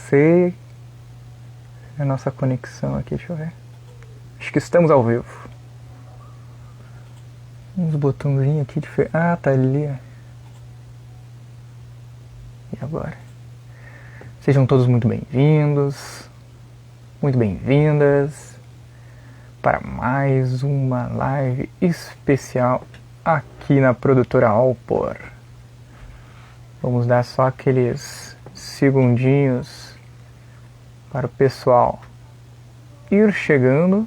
sei a nossa conexão aqui, deixa eu ver. Acho que estamos ao vivo. Uns botãozinhos aqui diferentes. Ah, tá ali. E agora? Sejam todos muito bem-vindos, muito bem-vindas para mais uma live especial aqui na produtora Alpor. Vamos dar só aqueles segundinhos para o pessoal ir chegando.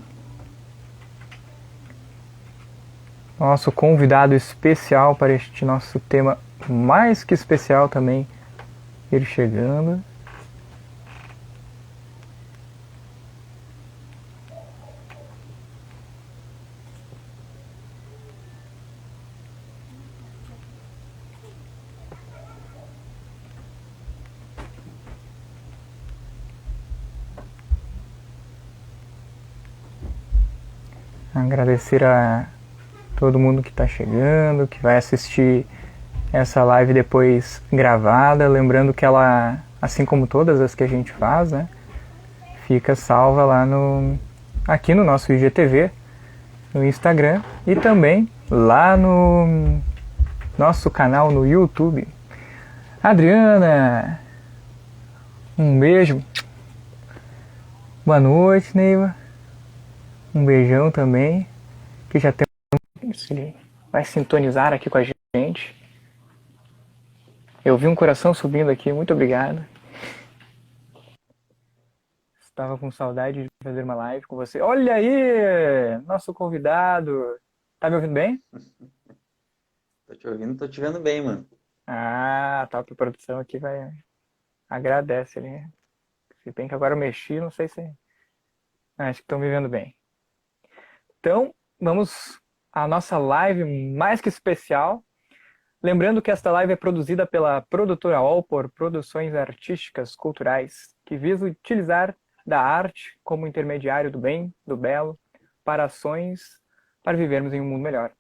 Nosso convidado especial para este nosso tema mais que especial também ir chegando. Agradecer a todo mundo que está chegando, que vai assistir essa live depois gravada, lembrando que ela, assim como todas as que a gente faz, né, fica salva lá aqui no nosso IGTV, no Instagram e também lá no nosso canal no YouTube. Adriana, um beijo. Boa noite, Neiva. Um beijão também, que já tem. Ele vai sintonizar aqui com a gente. Eu vi um coração subindo aqui, muito obrigado. Estava com saudade de fazer uma live com você. Olha aí, nosso convidado. Tá me ouvindo bem? Tô te ouvindo, tô te vendo bem, mano. Ah, tá, a produção aqui vai. Agradece ali. Se bem que agora eu mexi, não sei se. Acho que estão me vendo bem. Então, vamos à nossa live mais que especial. Lembrando que esta live é produzida pela produtora Alpor Produções Artísticas Culturais, que visa utilizar da arte como intermediário do bem, do belo, para ações para vivermos em um mundo melhor.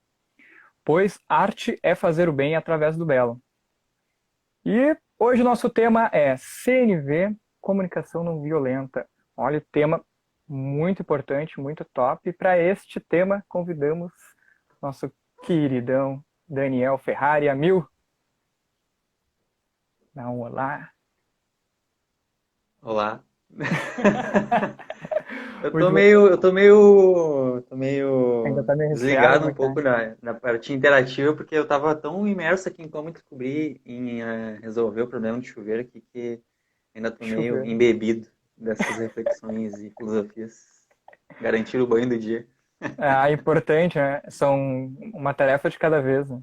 Pois arte é fazer o bem através do belo. E hoje o nosso tema é CNV, Comunicação Não Violenta. Olha, o tema muito importante, muito top. E para este tema convidamos nosso queridão Daniel Ferrari, a mil. Dá um olá. Olá. Eu tô Muito bom. meio, eu tô meio, tô Ainda meio tá meio resfriado, desligado como um é que tá? pouco na parte interativa, porque eu tava tão imerso aqui em como descobrir, em resolver o problema de chuveiro aqui, que ainda tô meio Chovendo. embebido dessas reflexões e filosofias. Garantir o banho do dia. É importante, né? São uma tarefa de cada vez, né?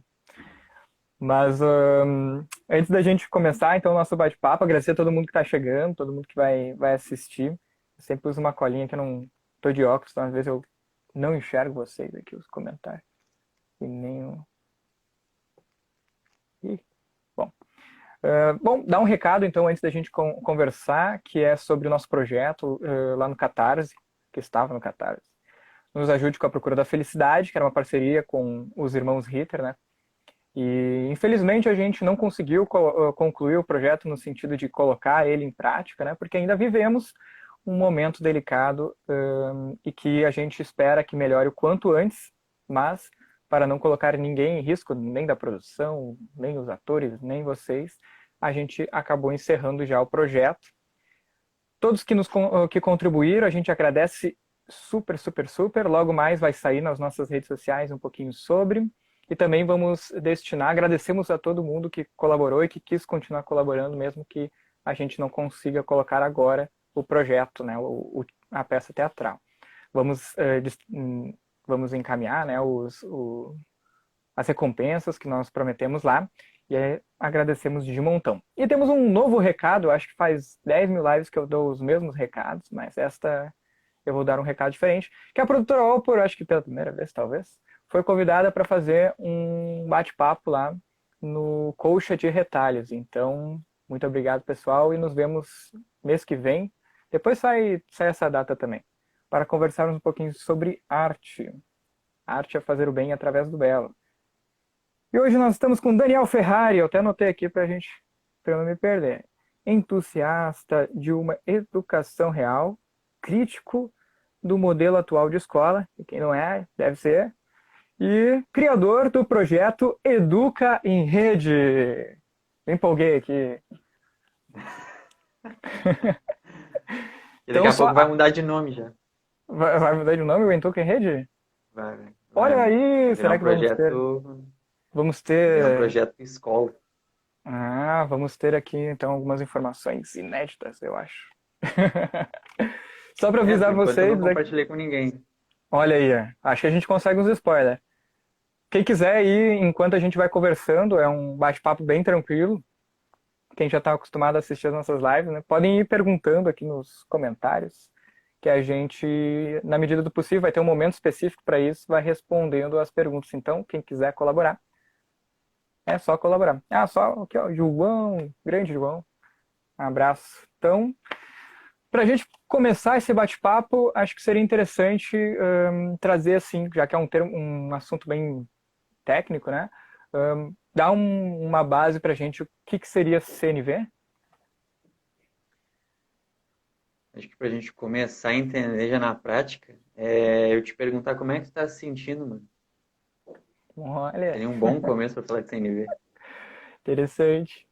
Mas antes da gente começar, então, o nosso bate-papo, agradecer a todo mundo que está chegando, todo mundo que vai assistir. Eu sempre uso uma colinha que eu não tô de óculos, então às vezes eu não enxergo vocês aqui, os comentários. E nem o... Ih, bom. Bom, dar um recado, então, antes da gente conversar, que é sobre o nosso projeto lá no Catarse, que estava no Catarse. Nos ajude com a Procura da Felicidade, que era uma parceria com os irmãos Ritter, né? E infelizmente a gente não conseguiu concluir o projeto no sentido de colocar ele em prática, né? Porque ainda vivemos um momento delicado e que a gente espera que melhore o quanto antes, mas para não colocar ninguém em risco, nem da produção, nem os atores, nem vocês, a gente acabou encerrando já o projeto. Todos que contribuíram, a gente agradece super, super, super. Logo mais vai sair nas nossas redes sociais um pouquinho sobre. E também vamos destinar, agradecemos a todo mundo que colaborou e que quis continuar colaborando, mesmo que a gente não consiga colocar agora o projeto, né, a peça teatral. Vamos, vamos encaminhar, né, as recompensas que nós prometemos lá e agradecemos de montão. E temos um novo recado, acho que faz 10 mil lives que eu dou os mesmos recados, mas esta eu vou dar um recado diferente, que a produtora Opor, acho que pela primeira vez, talvez, foi convidada para fazer um bate-papo lá no Colcha de Retalhos. Então, muito obrigado, pessoal, e nos vemos mês que vem. Depois sai essa data também, para conversarmos um pouquinho sobre arte. Arte é fazer o bem através do belo. E hoje nós estamos com Daniel Ferrari, eu até anotei aqui para eu não me perder. entusiasta de uma educação real, crítico do modelo atual de escola, e quem não é, deve ser, e criador do projeto Educa em Rede. Me empolguei aqui. E daqui Então, a só. pouco vai mudar de nome já. Vai mudar de nome o Educa em Rede? Olha Vai aí, virar será um que vamos ter? projeto, Vamos vai virar um ter. projeto escola. Ah, vamos ter aqui então algumas informações inéditas, eu acho. Só para Por avisar enquanto eu vocês, não compartilhei com ninguém. olha aí, acho que a gente consegue uns spoilers. Quem quiser aí, enquanto a gente vai conversando, é um bate-papo bem tranquilo. Quem já está acostumado a assistir as nossas lives, né, podem ir perguntando aqui nos comentários, que a gente, na medida do possível, vai ter um momento específico para isso, vai respondendo as perguntas. Então, quem quiser colaborar, é só colaborar. Ah, só aqui, ó, João, grande João, um abraço. Então, para a gente começar esse bate-papo, acho que seria interessante trazer, assim, já que é um assunto bem técnico, né? Dar uma base para a gente o que seria CNV. Acho que pra gente começar a entender já na prática, eu te perguntar como é que tu tá se sentindo, mano. Olha, Seria um bom começo pra falar de CNV. interessante.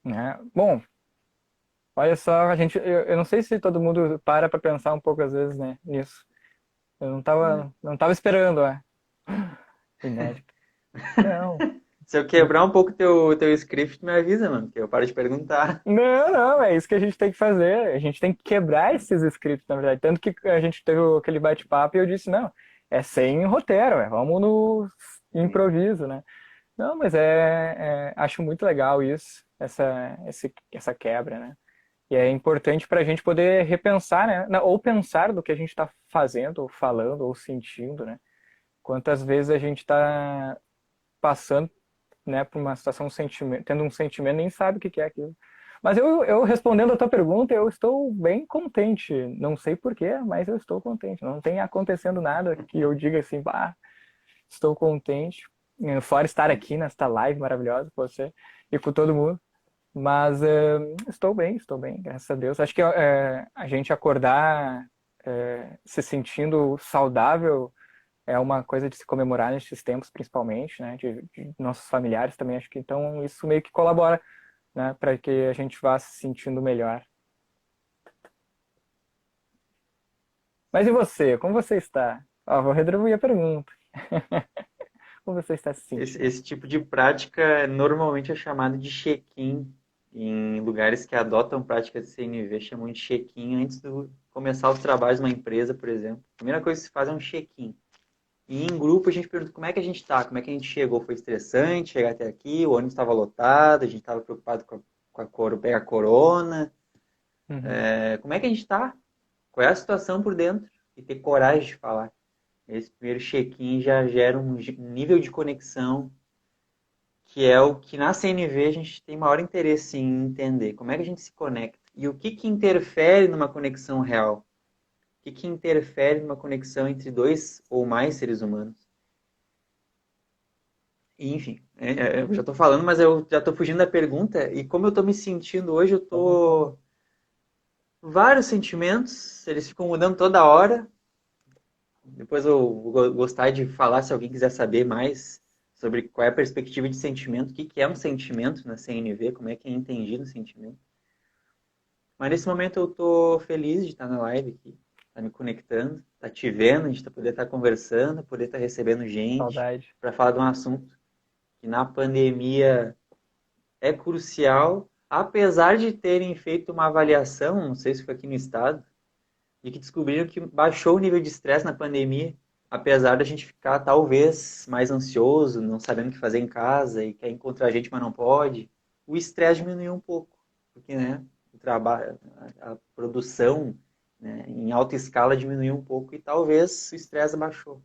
Né? Bom, olha só, eu não sei se todo mundo para pensar um pouco às vezes, né, nisso. Eu não tava esperando, inédito. Não. Se eu quebrar um pouco teu script, tu me avisa, mano, que eu paro de perguntar. Não, não, é isso que a gente tem que fazer. A gente tem que quebrar esses scripts, na verdade. Tanto que a gente teve aquele bate-papo e eu disse, não, é sem roteiro, vamos no improviso, né? Não, mas acho muito legal isso, essa quebra, né? E é importante para a gente poder repensar, né? Ou pensar do que a gente está fazendo, ou falando, ou sentindo, né? Quantas vezes a gente está passando, né, por uma situação, tendo um sentimento, nem sabe o que é aquilo. Mas eu respondendo a tua pergunta, eu estou bem contente. Não sei porquê, mas eu estou contente. Não tem acontecendo nada que eu diga assim, bah, estou contente. Fora estar aqui nesta live maravilhosa com você e com todo mundo. Mas estou bem, graças a Deus. Acho que a gente acordar se sentindo saudável é uma coisa de se comemorar nesses tempos, principalmente, né? De nossos familiares também. Acho que então isso meio que colabora, né? Para que a gente vá se sentindo melhor. Mas e você? Como você está? Ó, vou retribuir a pergunta. Como você está se Esse, sentindo? esse tipo de prática normalmente é chamado de check-in. Em lugares que adotam práticas de CNV, chamam de check-in antes de começar os trabalhos numa empresa, por exemplo. A primeira coisa que se faz é um check-in. E em grupo a gente pergunta como é que a gente está, como é que a gente chegou. Foi estressante chegar até aqui, o ônibus estava lotado, a gente estava preocupado pegar corona. Uhum. Como é que a gente está? Qual é a situação por dentro? E ter coragem de falar. Esse primeiro check-in já gera um nível de conexão que é o que na CNV a gente tem maior interesse em entender. Como é que a gente se conecta? E o que interfere numa conexão real? O que interfere numa conexão entre dois ou mais seres humanos? E, enfim, eu já estou falando, mas eu já estou fugindo da pergunta. E como eu estou me sentindo hoje, eu estou... Vários sentimentos, eles ficam mudando toda hora. Depois eu vou gostar de falar se alguém quiser saber mais sobre qual é a perspectiva de sentimento, o que é um sentimento na CNV, como é que é entendido o sentimento. Mas nesse momento eu tô feliz de estar na live aqui, tá me conectando, tá te vendo, a gente poder estar conversando, poder estar recebendo gente Saudade. para falar de um assunto que na pandemia é crucial, apesar de terem feito uma avaliação, não sei se foi aqui no estado, de que descobriram que baixou o nível de estresse na pandemia, apesar da gente ficar talvez mais ansioso, não sabendo o que fazer em casa e quer encontrar gente, mas não pode. O estresse diminuiu um pouco, porque né, o trabalho, a produção né, em alta escala diminuiu um pouco e talvez o estresse baixou.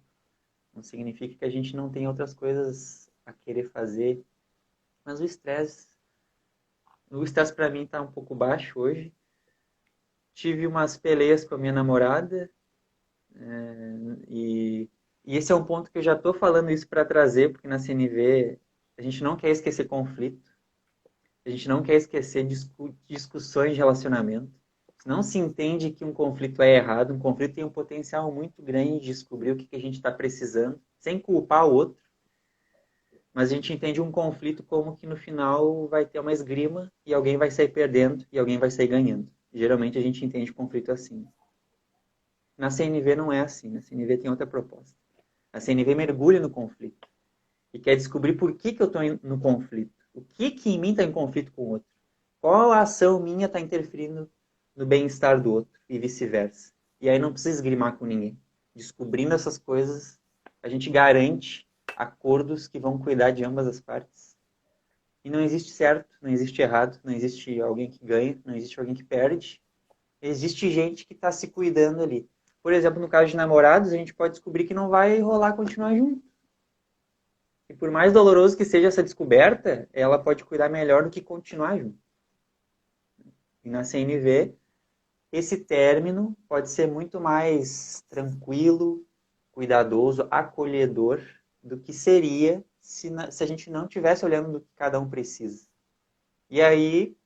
Não significa que a gente não tem outras coisas a querer fazer, mas o estresse para mim está um pouco baixo hoje. Tive umas peleias com a minha namorada, E, e esse é um ponto que eu já estou falando isso para trazer, porque na CNV a gente não quer esquecer conflito. A gente não quer esquecer discussões de relacionamento. Não se entende que um conflito é errado, um conflito tem um potencial muito grande de descobrir o que a gente está precisando, sem culpar o outro, mas a gente entende um conflito como que no final vai ter uma esgrima e alguém vai sair perdendo e alguém vai sair ganhando. Geralmente a gente entende conflito assim. Na CNV não é assim, na CNV tem outra proposta. A CNV mergulha no conflito e quer descobrir por que eu estou no conflito. O que em mim está em conflito com o outro? Qual a ação minha está interferindo no bem-estar do outro e vice-versa? E aí não precisa esgrimar com ninguém. Descobrindo essas coisas, a gente garante acordos que vão cuidar de ambas as partes. E não existe certo, não existe errado, não existe alguém que ganha, não existe alguém que perde. Existe gente que está se cuidando ali. Por exemplo, no caso de namorados, a gente pode descobrir que não vai rolar continuar junto. E por mais doloroso que seja essa descoberta, ela pode cuidar melhor do que continuar junto. E na CNV, esse término pode ser muito mais tranquilo, cuidadoso, acolhedor do que seria se a gente não estivesse olhando do que cada um precisa. E aí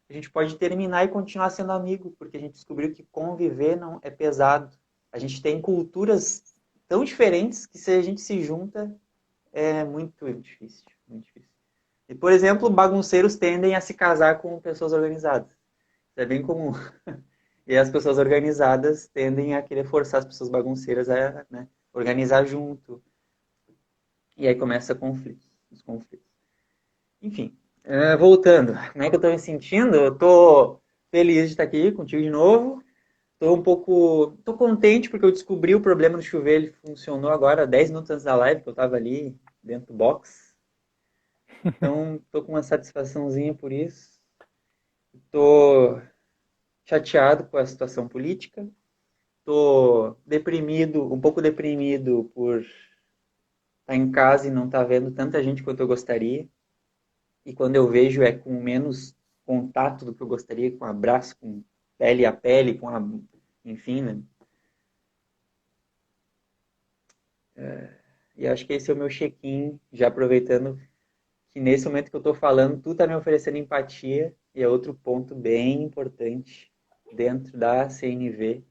a gente pode terminar e continuar sendo amigo, porque a gente descobriu que conviver não é pesado. A gente tem culturas tão diferentes que se a gente se junta é muito difícil, muito difícil. E, por exemplo, bagunceiros tendem a se casar com pessoas organizadas. Isso é bem comum. E as pessoas organizadas tendem a querer forçar as pessoas bagunceiras a, né, organizar junto. E aí começa os conflitos. Enfim, voltando. Como é que eu estou me sentindo? Eu estou feliz de estar aqui contigo de novo. Estou contente porque eu descobri o problema do chuveiro. Ele funcionou agora 10 minutos antes da live, que eu estava ali dentro do box. Então, estou com uma satisfaçãozinha por isso. Estou chateado com a situação política. Estou deprimido, um pouco deprimido por estar em casa e não estar vendo tanta gente quanto eu gostaria. E quando eu vejo é com menos contato do que eu gostaria, com abraço, com pele a pele, enfim, né? E acho que esse é o meu check-in, já aproveitando que nesse momento que eu estou falando, tu está me oferecendo empatia, e é outro ponto bem importante dentro da CNV,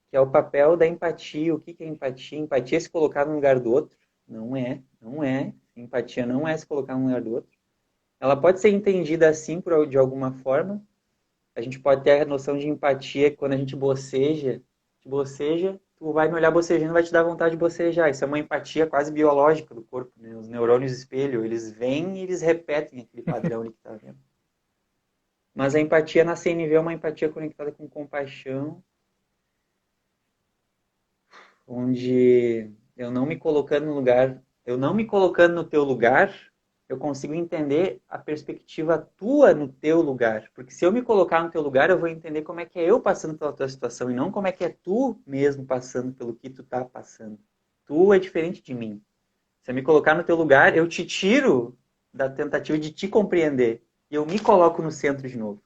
que é o papel da empatia. O que é empatia? Empatia é se colocar no lugar do outro? Não é, não é. Empatia não é se colocar no lugar do outro. Ela pode ser entendida assim de alguma forma. A gente pode ter a noção de empatia quando a gente boceja, tu vai me olhar bocejando, vai te dar vontade de bocejar. Isso é uma empatia quase biológica do corpo, né? Os neurônios espelho, eles vêm e eles repetem aquele padrão ali que tá vendo. Mas a empatia na CNV é uma empatia conectada com compaixão, onde eu não me colocando no lugar, eu não me colocando no teu lugar, eu consigo entender a perspectiva tua no teu lugar. Porque se eu me colocar no teu lugar, eu vou entender como é que é eu passando pela tua situação e não como é que é tu mesmo passando pelo que tu tá passando. Tu é diferente de mim. Se eu me colocar no teu lugar, eu te tiro da tentativa de te compreender e eu me coloco no centro de novo.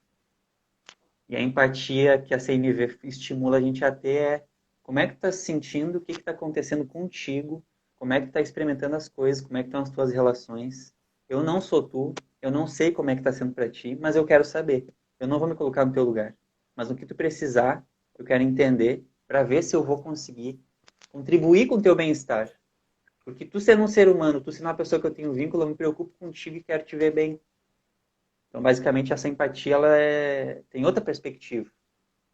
E a empatia que a CNV estimula a gente a ter é como é que tu tá se sentindo, o que está acontecendo contigo, como é que tu tá experimentando as coisas, como é que estão as tuas relações. Eu não sou tu, eu não sei como é que está sendo para ti, mas eu quero saber. Eu não vou me colocar no teu lugar. Mas no que tu precisar, eu quero entender para ver se eu vou conseguir contribuir com o teu bem-estar. Porque tu sendo um ser humano, tu sendo uma pessoa que eu tenho vínculo, eu me preocupo contigo e quero te ver bem. Então, basicamente, essa empatia ela tem outra perspectiva.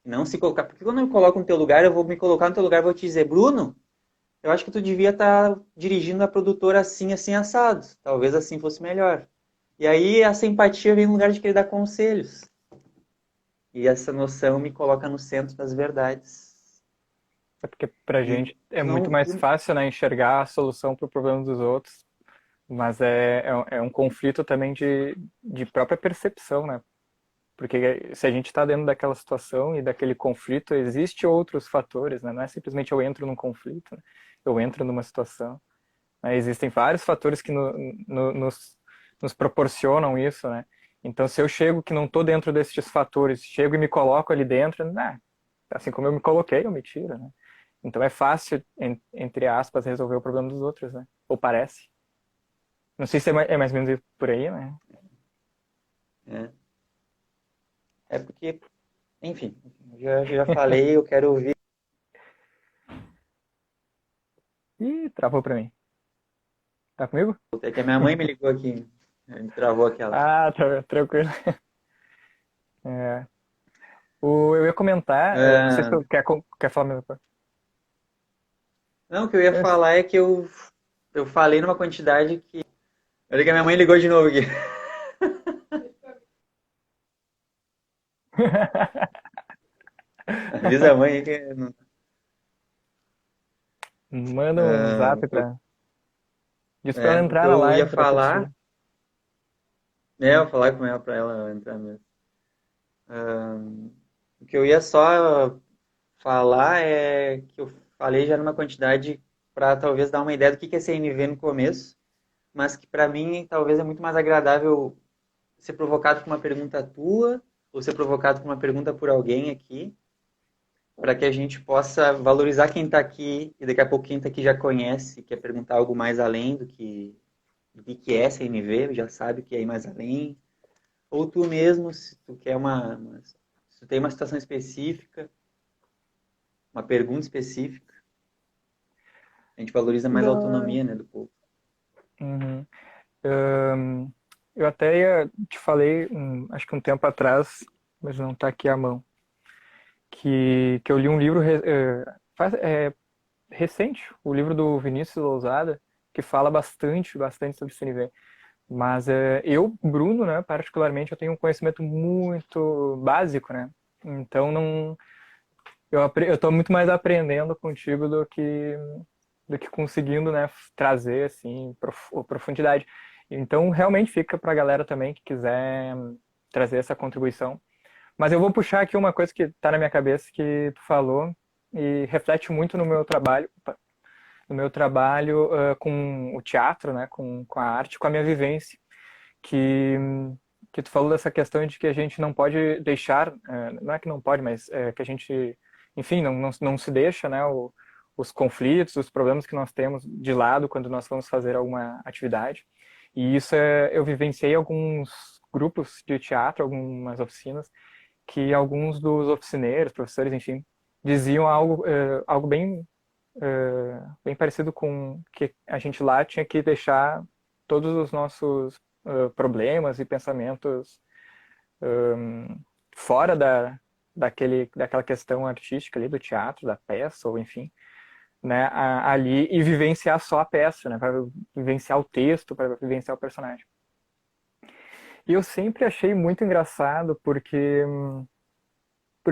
Não se colocar. Porque quando eu me coloco no teu lugar, eu vou me colocar no teu lugar e vou te dizer, Bruno, eu acho que tu devia estar dirigindo a produtora assim, assim, assado. Talvez assim fosse melhor. E aí essa empatia vem no lugar de querer dar conselhos. E essa noção me coloca no centro das verdades. É porque pra E gente é tu muito não. mais fácil, né, enxergar a solução para o problema dos outros, mas é um conflito também de própria percepção, né? Porque se a gente está dentro daquela situação e daquele conflito, existe outros fatores, né? Não é simplesmente eu entro num conflito, né? Eu entro numa situação. Né? Existem vários fatores que nos proporcionam isso, né? Então, se eu chego que não estou dentro desses fatores, chego e me coloco ali dentro, né? Assim como eu me coloquei, eu me tiro, né? Então é fácil, entre aspas, resolver o problema dos outros, né? Ou parece. Não sei se é mais ou menos por aí, né? É, é porque, enfim, já falei, eu quero ouvir. Ih, travou pra mim. Tá comigo? É que a minha mãe me ligou aqui, me travou aquela. Ah, tá tranquilo. É. Eu ia comentar, não sei se Ah, tu quer falar a mesma coisa. não, o que eu ia Antes. falar é que eu falei numa quantidade que. Olha que a minha mãe ligou de novo aqui. Avisa a mãe aí que. Manda um Ah, zap pra. Diz pra ela o que entrar na eu ia live pra falar. curtir. Eu vou falar com ela pra ela entrar mesmo. Ah, o que eu ia só falar é que eu falei já numa quantidade para talvez dar uma ideia do que é CNV no começo, mas que para mim talvez é muito mais agradável ser provocado por uma pergunta tua ou ser provocado por uma pergunta por alguém aqui, para que a gente possa valorizar quem está aqui e daqui a pouco quem está aqui já conhece, quer perguntar algo mais além do que é CNV, já sabe o que é ir mais além, ou tu mesmo, se tu quer se tu tem uma situação específica, uma pergunta específica, a gente valoriza mais a Não. autonomia, né, do povo. Uhum. Ahn, eu até te falei, acho que um tempo atrás, mas não tá aqui à mão, que eu li um livro recente, o livro do Vinícius Lousada, que fala bastante sobre CNV. Mas eu, Bruno, né, particularmente, eu tenho um conhecimento muito básico, né? Então não, eu tô muito mais aprendendo contigo do que conseguindo, né, trazer assim profundidade. Então realmente fica para a galera também que quiser trazer essa contribuição. Mas eu vou puxar aqui uma coisa que está na minha cabeça que tu falou e reflete muito no meu trabalho com o teatro, né, com a arte, com a minha vivência, que que tu falou dessa questão de que a gente não pode deixar, não é que não pode, mas que a gente, enfim, não se deixa, né, os conflitos, os problemas que nós temos de lado quando nós vamos fazer alguma atividade. E isso eu vivenciei alguns grupos de teatro, algumas oficinas, que alguns dos oficineiros, professores, enfim, diziam algo bem parecido com que a gente lá tinha que deixar todos os nossos problemas e pensamentos fora daquela questão artística ali do teatro, da peça, ou enfim, né, ali e vivenciar só a peça, né, para vivenciar o texto, para vivenciar o personagem. E eu sempre achei muito engraçado porque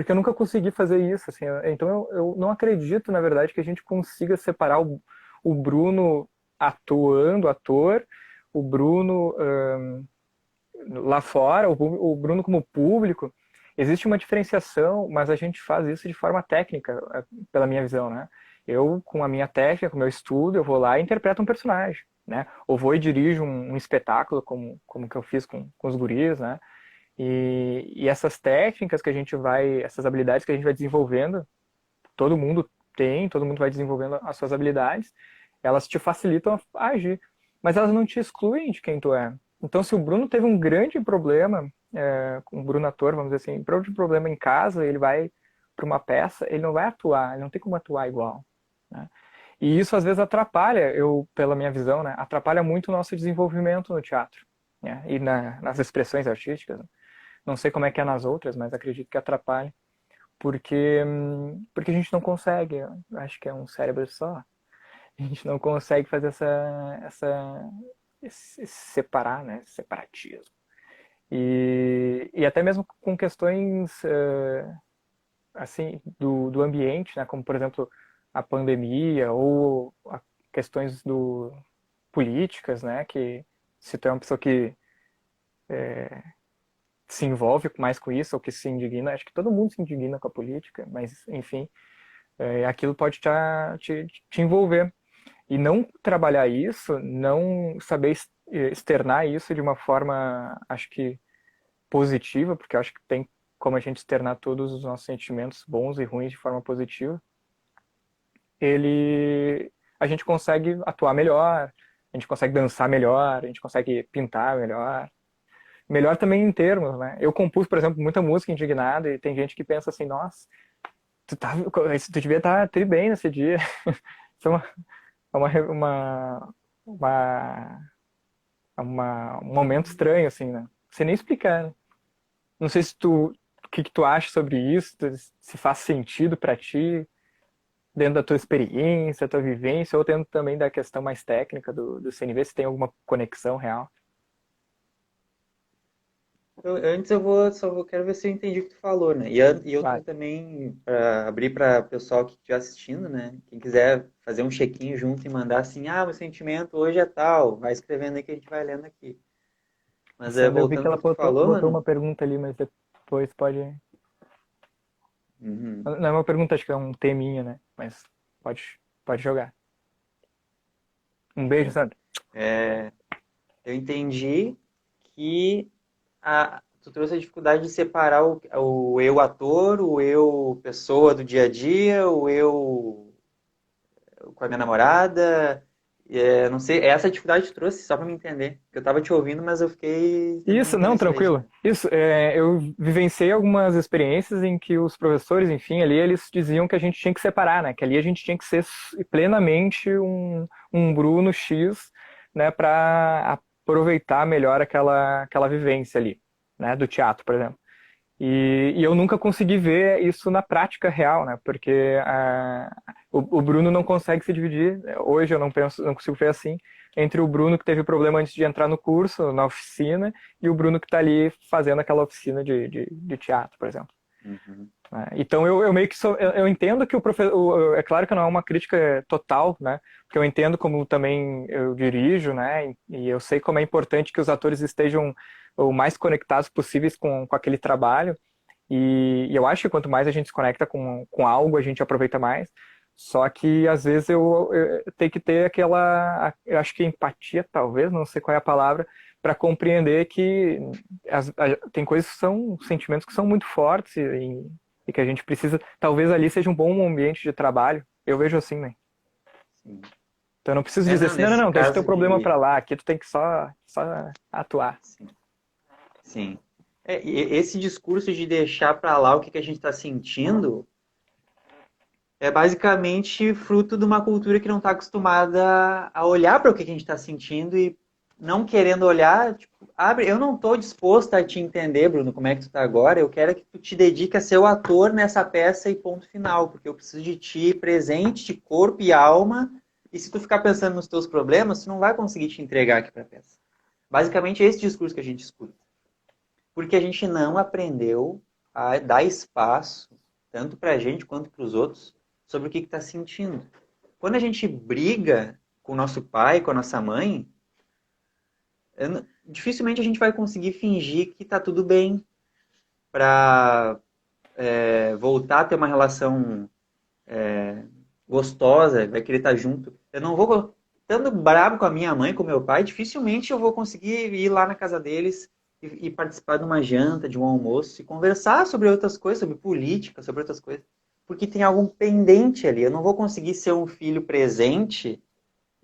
eu nunca consegui fazer isso, assim. Então eu não acredito, na verdade, que a gente consiga separar o Bruno atuando, ator, o Bruno lá fora, o Bruno como público. Existe uma diferenciação, mas a gente faz isso de forma técnica, pela minha visão, né? Eu, com a minha técnica, com o meu estudo, eu vou lá e interpreto um personagem, né? Ou vou e dirijo um espetáculo, como que eu fiz com os guris, né? E essas técnicas que a gente vai, essas habilidades que a gente vai desenvolvendo, todo mundo tem, todo mundo vai desenvolvendo as suas habilidades, elas te facilitam a agir, mas elas não te excluem de quem tu é. Então, se o Bruno teve um grande problema, com o Bruno ator, vamos dizer assim, um grande problema em casa, ele vai para uma peça, ele não vai atuar, ele não tem como atuar igual, né? E isso às vezes atrapalha, pela minha visão, né, atrapalha muito o nosso desenvolvimento no teatro, né, e nas expressões artísticas. Não sei como é que é nas outras, mas acredito que atrapalha, porque a gente não consegue, acho que é um cérebro só, a gente não consegue fazer esse separar, né, esse separatismo. E até mesmo com questões assim do ambiente, né, como por exemplo a pandemia ou questões políticas, né, que se tu é uma pessoa que se envolve mais com isso ou que se indigna, acho que todo mundo se indigna com a política, mas enfim, aquilo pode te envolver. E não trabalhar isso, não saber externar isso de uma forma, acho que positiva, porque eu acho que tem como a gente externar todos os nossos sentimentos bons e ruins de forma positiva, a gente consegue atuar melhor, a gente consegue dançar melhor, a gente consegue pintar melhor, melhor também em termos, né? Eu compus, por exemplo, muita música indignada e tem gente que pensa assim, nossa, tu devia estar tri bem nesse dia. Isso uma, um momento estranho, assim, né? Você nem explicar, né? Não sei se o que tu acha sobre isso, se faz sentido pra ti, dentro da tua experiência, tua vivência, ou dentro também da questão mais técnica do CNV, se tem alguma conexão real. Antes quero ver se eu entendi o que tu falou, né? E outra Vai. também, para abrir para o pessoal que estiver assistindo, né? Quem quiser fazer um check-in junto e mandar assim, meu sentimento hoje é tal, vai escrevendo aí que a gente vai lendo aqui. A Mas Sandra, eu vi voltando que ao ela que tu falou, botou uma mano. pergunta ali, mas depois pode. Uhum. Não é uma pergunta, acho que é um teminha, né? Mas pode jogar. Um beijo, Bom, Sandra. eu entendi que tu trouxe a dificuldade de separar o eu ator, o eu pessoa do dia a dia, o eu com a minha namorada. Não sei, essa dificuldade que tu trouxe, só pra me entender. Eu tava te ouvindo, mas eu fiquei tentando Isso, entender não, isso daí. tranquilo. Isso, eu vivenciei algumas experiências em que os professores, enfim, ali eles diziam que a gente tinha que separar, né? Que ali a gente tinha que ser plenamente um Bruno X, né? Para aproveitar melhor aquela vivência ali, né? Do teatro, por exemplo. E eu nunca consegui ver isso na prática real, né? Porque o Bruno não consegue se dividir. Hoje eu não consigo ver assim entre o Bruno que teve problema antes de entrar no curso, na oficina, e o Bruno que está ali fazendo aquela oficina de teatro, por exemplo. Uhum. Né? Então eu meio que eu entendo que o professor, é claro que não é uma crítica total, né? Porque eu entendo como também eu dirijo, né? E eu sei como é importante que os atores estejam o mais conectados possíveis com aquele trabalho. E eu acho que quanto mais a gente se conecta com algo, a gente aproveita mais. Só que às vezes eu tenho que ter eu acho que empatia, talvez, não sei qual é a palavra, para compreender que tem coisas que são sentimentos que são muito fortes e que a gente precisa. Talvez ali seja um bom ambiente de trabalho. Eu vejo assim, né? Sim. Então eu não preciso dizer Não, assim, não, não, nesse não, deixa o teu caso problema de. para lá, aqui tu tem que só atuar. Sim. Sim. Esse discurso de deixar pra lá o que a gente está sentindo é basicamente fruto de uma cultura que não está acostumada a olhar para o que a gente está sentindo e não querendo olhar, tipo, abre, eu não estou disposto a te entender, Bruno, como é que tu está agora, eu quero que tu te dedique a ser o ator nessa peça e ponto final, porque eu preciso de ti presente, de corpo e alma, e se tu ficar pensando nos teus problemas, tu não vai conseguir te entregar aqui para a peça. Basicamente é esse discurso que a gente escuta. Porque a gente não aprendeu a dar espaço, tanto para a gente quanto para os outros, sobre o que está sentindo. Quando a gente briga com o nosso pai, com a nossa mãe, dificilmente a gente vai conseguir fingir que está tudo bem para voltar a ter uma relação gostosa, vai querer estar junto. Eu não vou, estando bravo com a minha mãe, com o meu pai, dificilmente eu vou conseguir ir lá na casa deles e participar de uma janta, de um almoço, e conversar sobre outras coisas, sobre política, sobre outras coisas. Porque tem algum pendente ali. Eu não vou conseguir ser um filho presente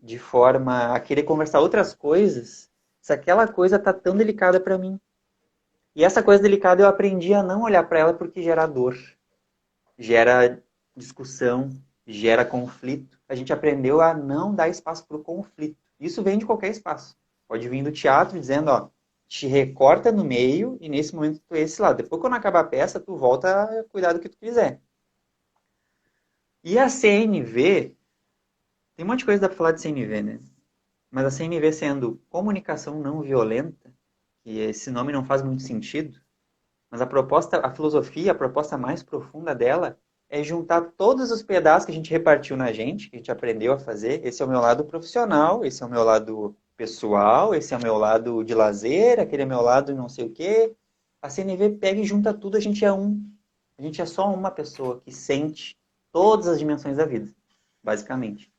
de forma a querer conversar outras coisas se aquela coisa tá tão delicada para mim. E essa coisa delicada eu aprendi a não olhar para ela porque gera dor, gera discussão, gera conflito. A gente aprendeu a não dar espaço para o conflito. Isso vem de qualquer espaço. Pode vir do teatro dizendo, ó, te recorta no meio e nesse momento tu é esse lado. Depois, quando acabar a peça, tu volta a cuidar do que tu quiser. E a CNV, tem um monte de coisa que dá pra falar de CNV, né? Mas a CNV sendo comunicação não violenta, que esse nome não faz muito sentido, mas a proposta, a filosofia, a proposta mais profunda dela é juntar todos os pedaços que a gente repartiu na gente, que a gente aprendeu a fazer. Esse é o meu lado profissional, esse é o meu lado pessoal, esse é o meu lado de lazer, aquele é o meu lado não sei o quê. A CNV pega e junta tudo, a gente é um. A gente é só uma pessoa que sente todas as dimensões da vida, basicamente.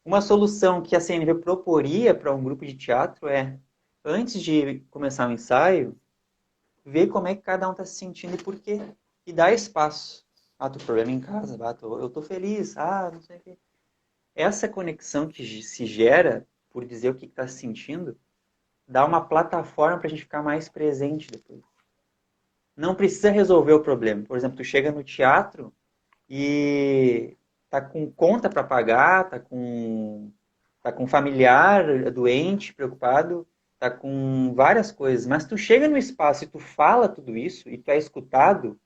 Uma solução que a CNV proporia para um grupo de teatro é, antes de começar o ensaio, ver como é que cada um está se sentindo e por quê. E dar espaço. Tô com problema em casa, eu tô feliz, não sei o quê. Essa conexão que se gera por dizer o que está se sentindo dá uma plataforma para a gente ficar mais presente depois. Não precisa resolver o problema. Por exemplo, tu chega no teatro e tá com conta para pagar, tá com familiar doente, preocupado, tá com várias coisas, mas tu chega no espaço e tu fala tudo isso e tu é escutado,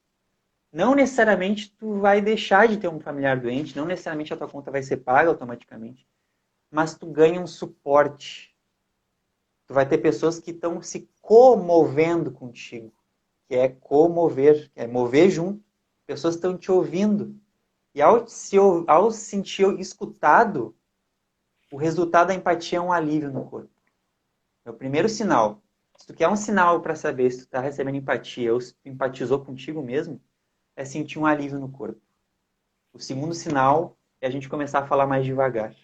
não necessariamente tu vai deixar de ter um familiar doente, não necessariamente a tua conta vai ser paga automaticamente, mas tu ganha um suporte. Tu vai ter pessoas que estão se comovendo contigo, que é comover, que é mover junto. Pessoas estão te ouvindo. E ao se sentir escutado, o resultado da empatia é um alívio no corpo. É o primeiro sinal. Se tu quer um sinal para saber se tu está recebendo empatia ou se tu empatizou contigo mesmo, é sentir um alívio no corpo. O segundo sinal é a gente começar a falar mais devagar.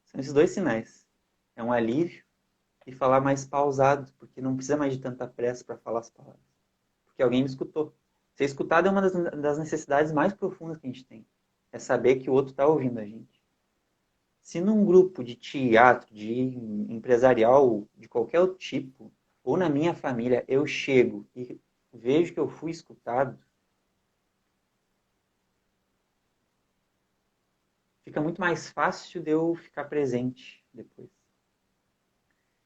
São esses dois sinais. É um alívio e falar mais pausado, porque não precisa mais de tanta pressa para falar as palavras. Porque alguém me escutou. Ser escutado é uma das necessidades mais profundas que a gente tem. É saber que o outro está ouvindo a gente. Se num grupo de teatro, de empresarial, de qualquer outro tipo, ou na minha família, eu chego e vejo que eu fui escutado, fica muito mais fácil de eu ficar presente depois.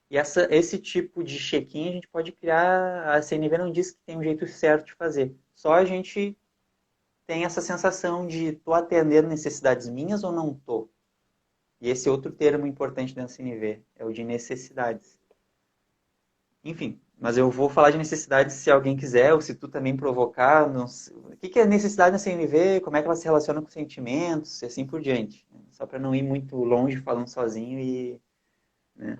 E esse tipo de check-in a gente pode criar. A CNV não diz que tem um jeito certo de fazer. Só a gente tem essa sensação de tô atendendo necessidades minhas ou não tô. E esse outro termo importante da CNV é o de necessidades. Enfim, mas eu vou falar de necessidades se alguém quiser, ou se tu também provocar. Não sei. O que é necessidade na CNV, como é que ela se relaciona com sentimentos, e assim por diante. Só para não ir muito longe falando sozinho e... Né?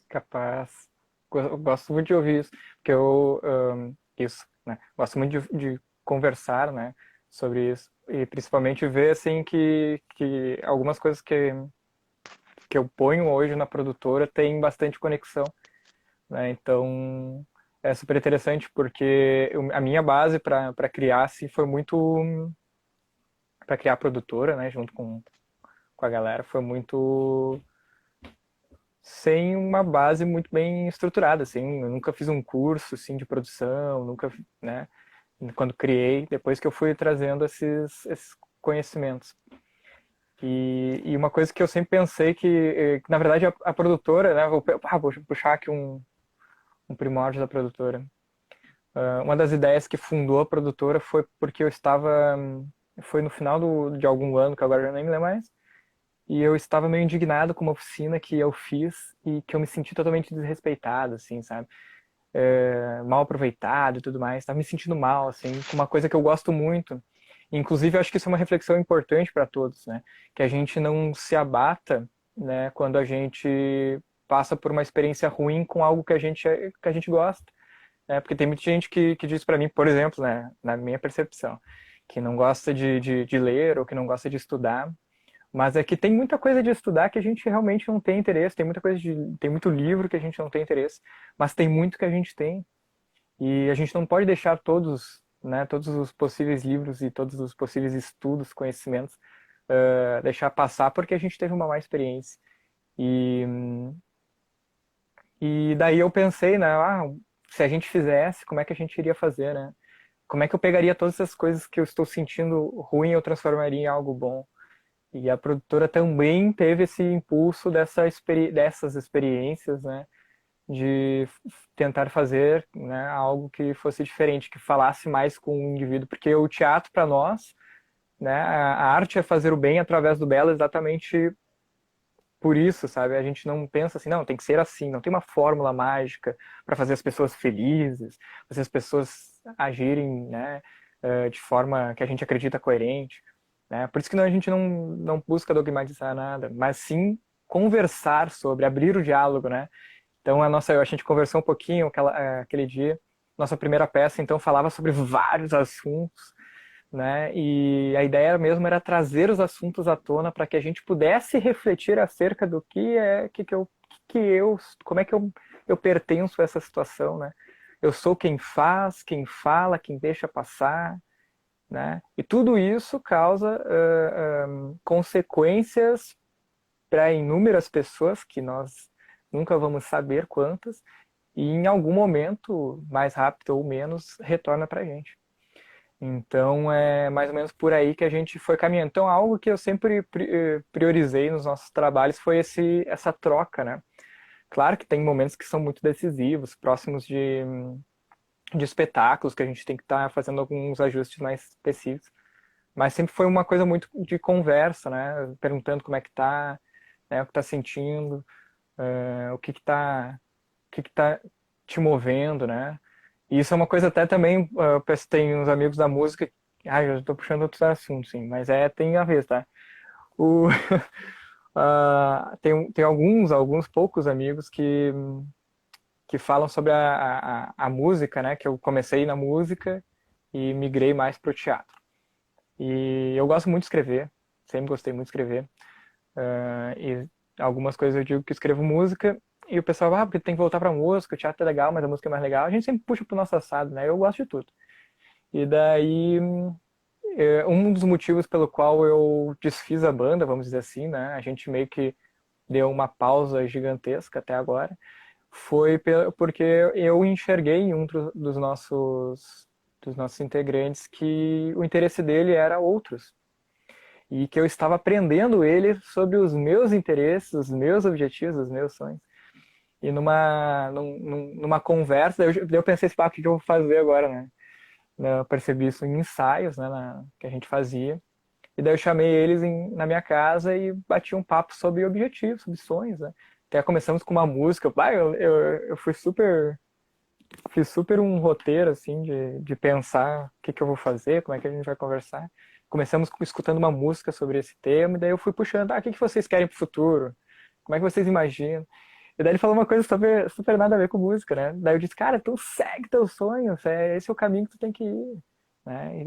Capaz. Eu gosto muito de ouvir isso, porque isso, né? Gosto muito de conversar, né, sobre isso e principalmente ver assim que algumas coisas que eu ponho hoje na produtora tem bastante conexão, né? Então é super interessante porque a minha base para criar assim foi muito para criar a produtora, né, junto com a galera, foi muito sem uma base muito bem estruturada, assim, eu nunca fiz um curso assim de produção, nunca, né, quando criei, depois que eu fui trazendo esses conhecimentos. E uma coisa que eu sempre pensei que na verdade a produtora, né, vou puxar aqui um primórdio da produtora. Uma das ideias que fundou a produtora foi porque eu estava, foi no final de algum ano, que agora eu nem me lembro mais, e eu estava meio indignado com uma oficina que eu fiz e que eu me senti totalmente desrespeitado, assim, sabe? Mal aproveitado e tudo mais. Estava me sentindo mal, assim, com uma coisa que eu gosto muito. Inclusive, eu acho que isso é uma reflexão importante para todos, né? Que a gente não se abata, né, quando a gente passa por uma experiência ruim com algo que a gente gosta. Né? Porque tem muita gente que diz para mim, por exemplo, né, na minha percepção, que não gosta de ler ou que não gosta de estudar, mas é que tem muita coisa de estudar que a gente realmente não tem interesse, tem muito livro que a gente não tem interesse, mas tem muito que a gente tem. E a gente não pode deixar todos, né, todos os possíveis livros e todos os possíveis estudos, conhecimentos, deixar passar porque a gente teve uma má experiência. E, e daí eu pensei, né, se a gente fizesse, como é que a gente iria fazer, né? Como é que eu pegaria todas essas coisas que eu estou sentindo ruim e eu transformaria em algo bom? E a produtora também teve esse impulso dessas experiências, né, de tentar fazer, né, algo que fosse diferente, que falasse mais com o indivíduo, porque o teatro para nós, né, a arte é fazer o bem através do belo exatamente por isso, sabe? A gente não pensa assim, não, tem que ser assim, não tem uma fórmula mágica para fazer as pessoas felizes, fazer as pessoas agirem, né, de forma que a gente acredita coerente, né? Por isso que a gente não busca dogmatizar nada, mas sim conversar sobre, abrir o diálogo, né? Então a gente conversou um pouquinho aquele dia. Nossa primeira peça, então, falava sobre vários assuntos, né? E a ideia mesmo era trazer os assuntos à tona para que a gente pudesse refletir acerca do como é que eu pertenço a essa situação, né? Eu sou quem faz, quem fala, quem deixa passar, né? E tudo isso causa consequências para inúmeras pessoas que nós nunca vamos saber quantas, e em algum momento, mais rápido ou menos, retorna para a gente. Então, é mais ou menos por aí que a gente foi caminhando. Então, algo que eu sempre priorizei nos nossos trabalhos foi essa troca, né? Claro que tem momentos que são muito decisivos, próximos de espetáculos, que a gente tem que estar fazendo alguns ajustes mais específicos. Mas sempre foi uma coisa muito de conversa, né? Perguntando como é que tá, né? O que tá sentindo, o que que tá te movendo, né? E isso é uma coisa até também, eu penso, tem uns amigos da música, eu tô puxando outros assuntos, sim, mas tem a ver, tá? O, tem alguns poucos amigos que falam sobre a música, né? Que eu comecei na música e migrei mais pro teatro. E eu gosto muito de escrever, sempre gostei muito de escrever. E algumas coisas eu digo que escrevo música e o pessoal, porque tem que voltar pra música, o teatro é legal, mas a música é mais legal. A gente sempre puxa pro nosso assado, né? Eu gosto de tudo. E daí, um dos motivos pelo qual eu desfiz a banda, vamos dizer assim, né? A gente meio que deu uma pausa gigantesca até agora, foi porque eu enxerguei em um dos nossos integrantes que o interesse dele era outros e que eu estava aprendendo ele sobre os meus interesses, os meus objetivos, os meus sonhos. E numa conversa, eu pensei, o que eu vou fazer agora, né? Eu percebi isso em ensaios, né, que a gente fazia. E daí eu chamei eles na minha casa e bati um papo sobre objetivos, sobre sonhos, né? Até começamos com uma música. Eu fiz super um roteiro, assim, de pensar o que eu vou fazer, como é que a gente vai conversar. Começamos escutando uma música sobre esse tema, e daí eu fui puxando, o que vocês querem pro futuro? Como é que vocês imaginam? E daí ele falou uma coisa super, super nada a ver com música, né? Daí eu disse, cara, então segue teus sonhos, esse é o caminho que tu tem que ir, né? E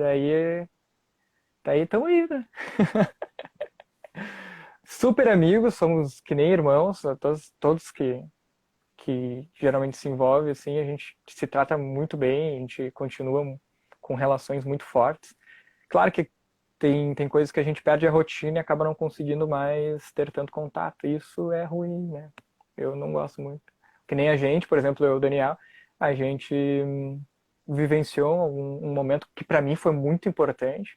daí estamos aí, né? Super amigos, somos que nem irmãos, né? Todos que geralmente se envolvem, assim, a gente se trata muito bem, a gente continua com relações muito fortes. Claro que tem coisas que a gente perde a rotina e acaba não conseguindo mais ter tanto contato. Isso é ruim, né? Eu não gosto muito. Que nem a gente, por exemplo, eu e o Daniel, a gente vivenciou um momento que para mim foi muito importante.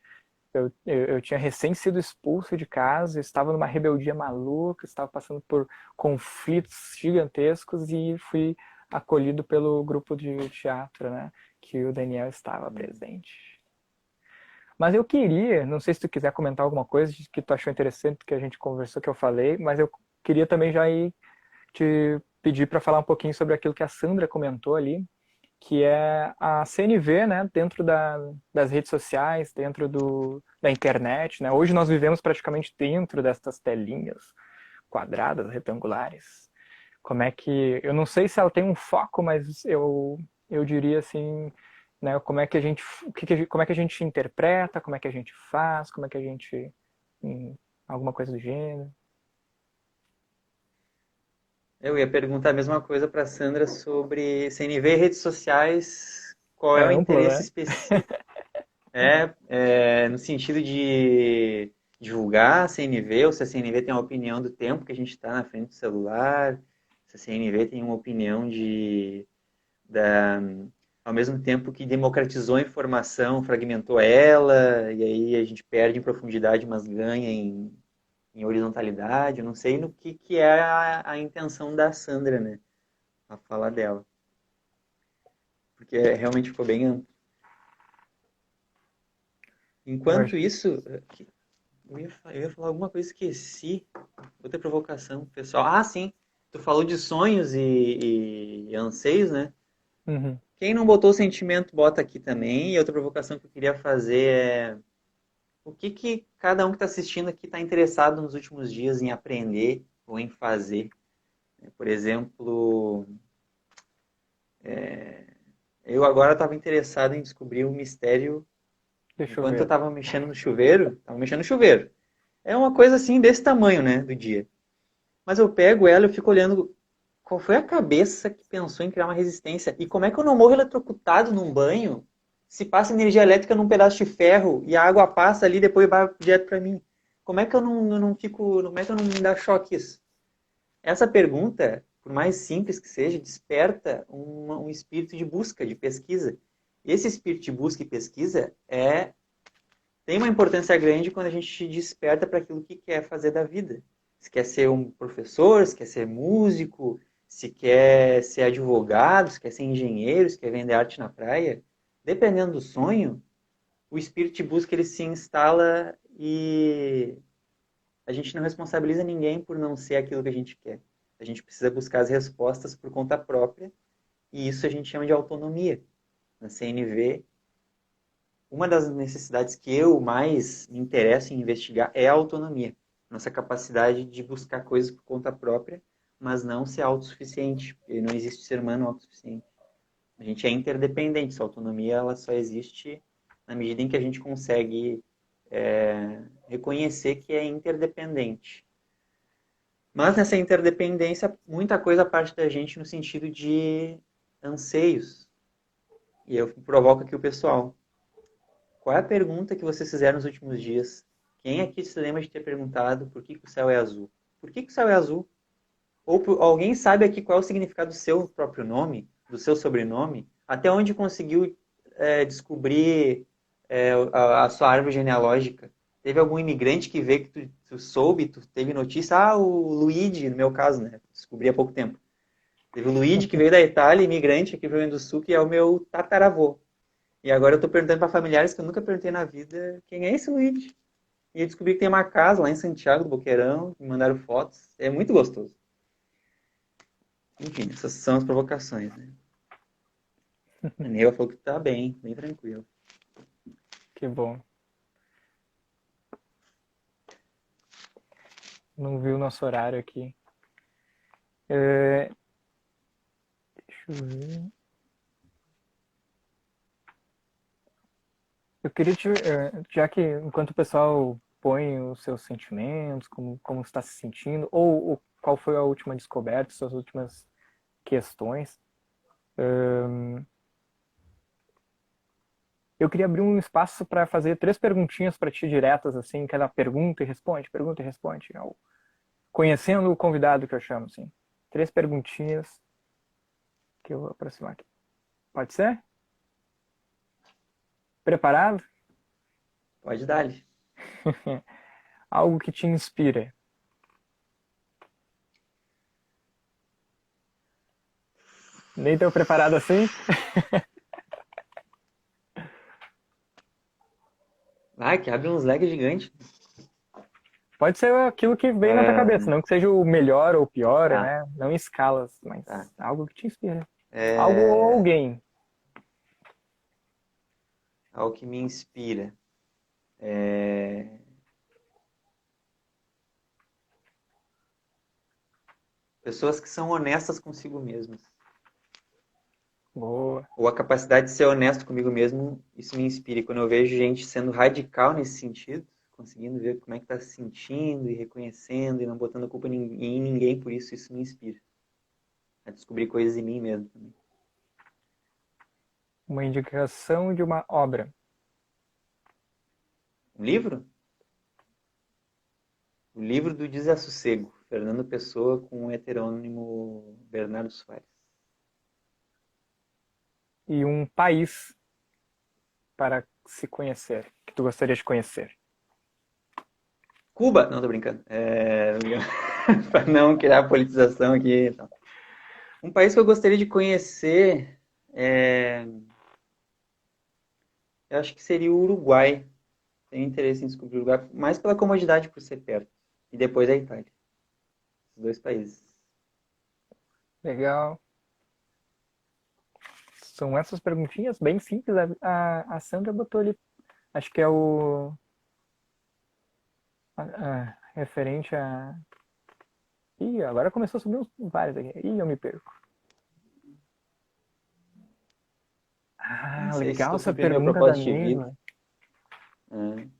Eu tinha recém sido expulso de casa, estava numa rebeldia maluca, estava passando por conflitos gigantescos e fui acolhido pelo grupo de teatro, né? Que o Daniel estava presente. Mas eu queria, não sei se tu quiser comentar alguma coisa que tu achou interessante que a gente conversou, que eu falei, mas eu queria também já ir te pedir para falar um pouquinho sobre aquilo que a Sandra comentou ali, que é a CNV, né, dentro das redes sociais, dentro da internet, né? Hoje nós vivemos praticamente dentro dessas telinhas quadradas, retangulares. Como é que, eu não sei se ela tem um foco, mas eu diria assim, né, como é que a gente, como é que a gente interpreta, como é que a gente faz, como é que a gente, alguma coisa do gênero. Eu ia perguntar a mesma coisa para Sandra sobre CNV e redes sociais, qual é É o amplo, interesse né? específico? No sentido de divulgar a CNV, ou se a CNV tem uma opinião do tempo que a gente está na frente do celular, se a CNV tem uma opinião da, ao mesmo tempo que democratizou a informação, fragmentou ela, e aí a gente perde em profundidade, mas ganha em horizontalidade. Eu não sei no que é a intenção da Sandra, né? A fala dela. Porque realmente ficou bem amplo. Eu Enquanto acho que isso, eu ia falar alguma coisa, esqueci. Outra provocação, pessoal. Ah, sim. Tu falou de sonhos e anseios, né? uhum. Quem não botou sentimento, bota aqui também. E outra provocação que eu queria fazer é o que cada um que está assistindo aqui está interessado nos últimos dias em aprender ou em fazer. Por exemplo, eu agora estava interessado em descobrir o mistério Deixa eu enquanto eu ver. estava mexendo no chuveiro. Estava mexendo no chuveiro. É uma coisa assim desse tamanho, né, do dia. Mas eu pego ela e eu fico olhando qual foi a cabeça que pensou em criar uma resistência? E como é que eu não morro eletrocutado num banho se passa energia elétrica num pedaço de ferro e a água passa ali e depois vai direto para mim? Como é que eu não fico. Como é que eu não me dá choque isso? Essa pergunta por mais simples que seja, desperta um espírito de busca, de pesquisa. Esse espírito de busca e pesquisa tem uma importância grande quando a gente desperta para aquilo que quer fazer da vida. Se quer ser um professor, se quer ser músico, se quer ser advogado, se quer ser engenheiro, se quer vender arte na praia, dependendo do sonho, o espírito de busca ele se instala e a gente não responsabiliza ninguém por não ser aquilo que a gente quer. A gente precisa buscar as respostas por conta própria e isso a gente chama de autonomia. Na CNV, uma das necessidades que eu mais me interesso em investigar é a autonomia. Nossa capacidade de buscar coisas por conta própria, mas não ser autossuficiente. Porque não existe ser humano autossuficiente. A gente é interdependente. Essa autonomia ela só existe na medida em que a gente consegue reconhecer que é interdependente. Mas nessa interdependência, muita coisa parte da gente no sentido de anseios. E eu provoco aqui o pessoal. Qual é a pergunta que vocês fizeram nos últimos dias? Quem aqui se lembra de ter perguntado por que o céu é azul? Por que o céu é azul? Ou alguém sabe aqui qual é o significado do seu próprio nome, do seu sobrenome? Até onde conseguiu descobrir a sua árvore genealógica? Teve algum imigrante que veio que tu soube, tu teve notícia? Ah, o Luigi, no meu caso, né? Descobri há pouco tempo. Teve o Luigi que veio da Itália, imigrante aqui do Rio Grande do Sul, que é o meu tataravô. E agora eu tô perguntando para familiares que eu nunca perguntei na vida quem é esse Luigi. E eu descobri que tem uma casa lá em Santiago do Boqueirão, me mandaram fotos. É muito gostoso. Enfim, essas são as provocações, né? A Neiva falou que tá bem, bem tranquilo. Que bom. Não vi o nosso horário aqui. Deixa eu ver. Eu queria já que enquanto o pessoal põe os seus sentimentos, como está se sentindo, ou qual foi a última descoberta, suas últimas questões, eu queria abrir um espaço para fazer 3 perguntinhas para ti diretas, assim, cada pergunta e responde, conhecendo o convidado que eu chamo, assim. 3 perguntinhas que eu vou aproximar aqui. Pode ser? Preparado? Pode dar-lhe. Algo que te inspira. Nem tão preparado assim? Ah, que abre uns leques gigantes. Pode ser aquilo que vem na tua cabeça, não que seja o melhor ou o pior, Tá, né? Não em escalas, mas tá. algo que te inspira. Algo ou alguém. Algo que me inspira. Pessoas que são honestas consigo mesmas. Boa. Ou a capacidade de ser honesto comigo mesmo, isso me inspira. E quando eu vejo gente sendo radical nesse sentido, conseguindo ver como é que está se sentindo e reconhecendo e não botando culpa em ninguém por isso, isso me inspira. A descobrir coisas em mim mesmo também. Uma indicação de uma obra. Um livro? O livro do Desassossego, Fernando Pessoa com o heterônimo Bernardo Soares. E um país para se conhecer, que tu gostaria de conhecer. Cuba! Não, tô brincando. Para não criar politização aqui. Então. Um país que eu gostaria de conhecer, eu acho que seria o Uruguai. Tenho interesse em descobrir o Uruguai, mais pela comodidade por ser perto. E depois a Itália. Os 2 países. Legal. São essas perguntinhas bem simples. A Sandra botou ali. Acho que é referente a. Ih, agora começou a subir vários aqui. Ih, eu me perco. Não Ah, sei se legal estou essa cumprindo meu pergunta da propósito de vida. Neiva.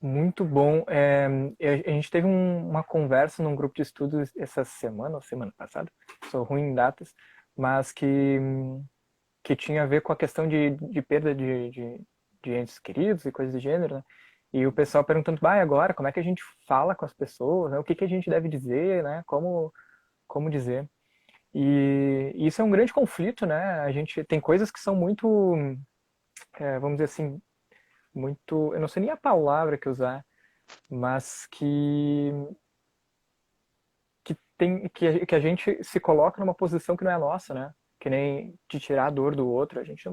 Muito bom. A gente teve uma conversa num grupo de estudos essa semana, ou semana passada, sou ruim em datas, mas que tinha a ver com a questão de perda de entes queridos e coisas do gênero, né? E o pessoal perguntando, e agora, como é que a gente fala com as pessoas, né? O que a gente deve dizer, né? Como dizer. E isso é um grande conflito, né? A gente tem coisas que são muito, vamos dizer assim, muito, eu não sei nem a palavra que usar, mas que a gente se coloca numa posição que não é a nossa, né? Que nem de tirar a dor do outro, a gente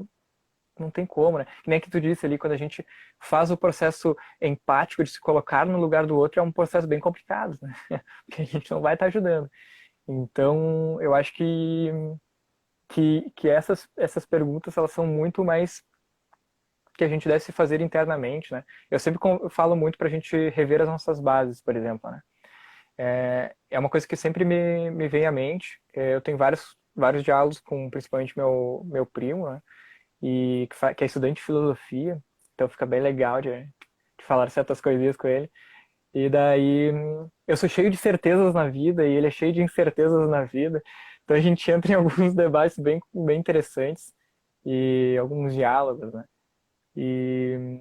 não tem como, né? Que nem que tu disse ali, quando a gente faz o processo empático de se colocar no lugar do outro, é um processo bem complicado, né? Porque a gente não vai estar ajudando. Então, eu acho que essas perguntas, elas são muito mais que a gente deve se fazer internamente, né? Eu sempre falo muito para a gente rever as nossas bases, por exemplo, né? É uma coisa que sempre me vem à mente. Eu tenho vários diálogos com principalmente meu primo, né? E que é estudante de filosofia, então fica bem legal de falar certas coisinhas com ele. E daí eu sou cheio de certezas na vida e ele é cheio de incertezas na vida. Então a gente entra em alguns debates bem interessantes e alguns diálogos, né? E,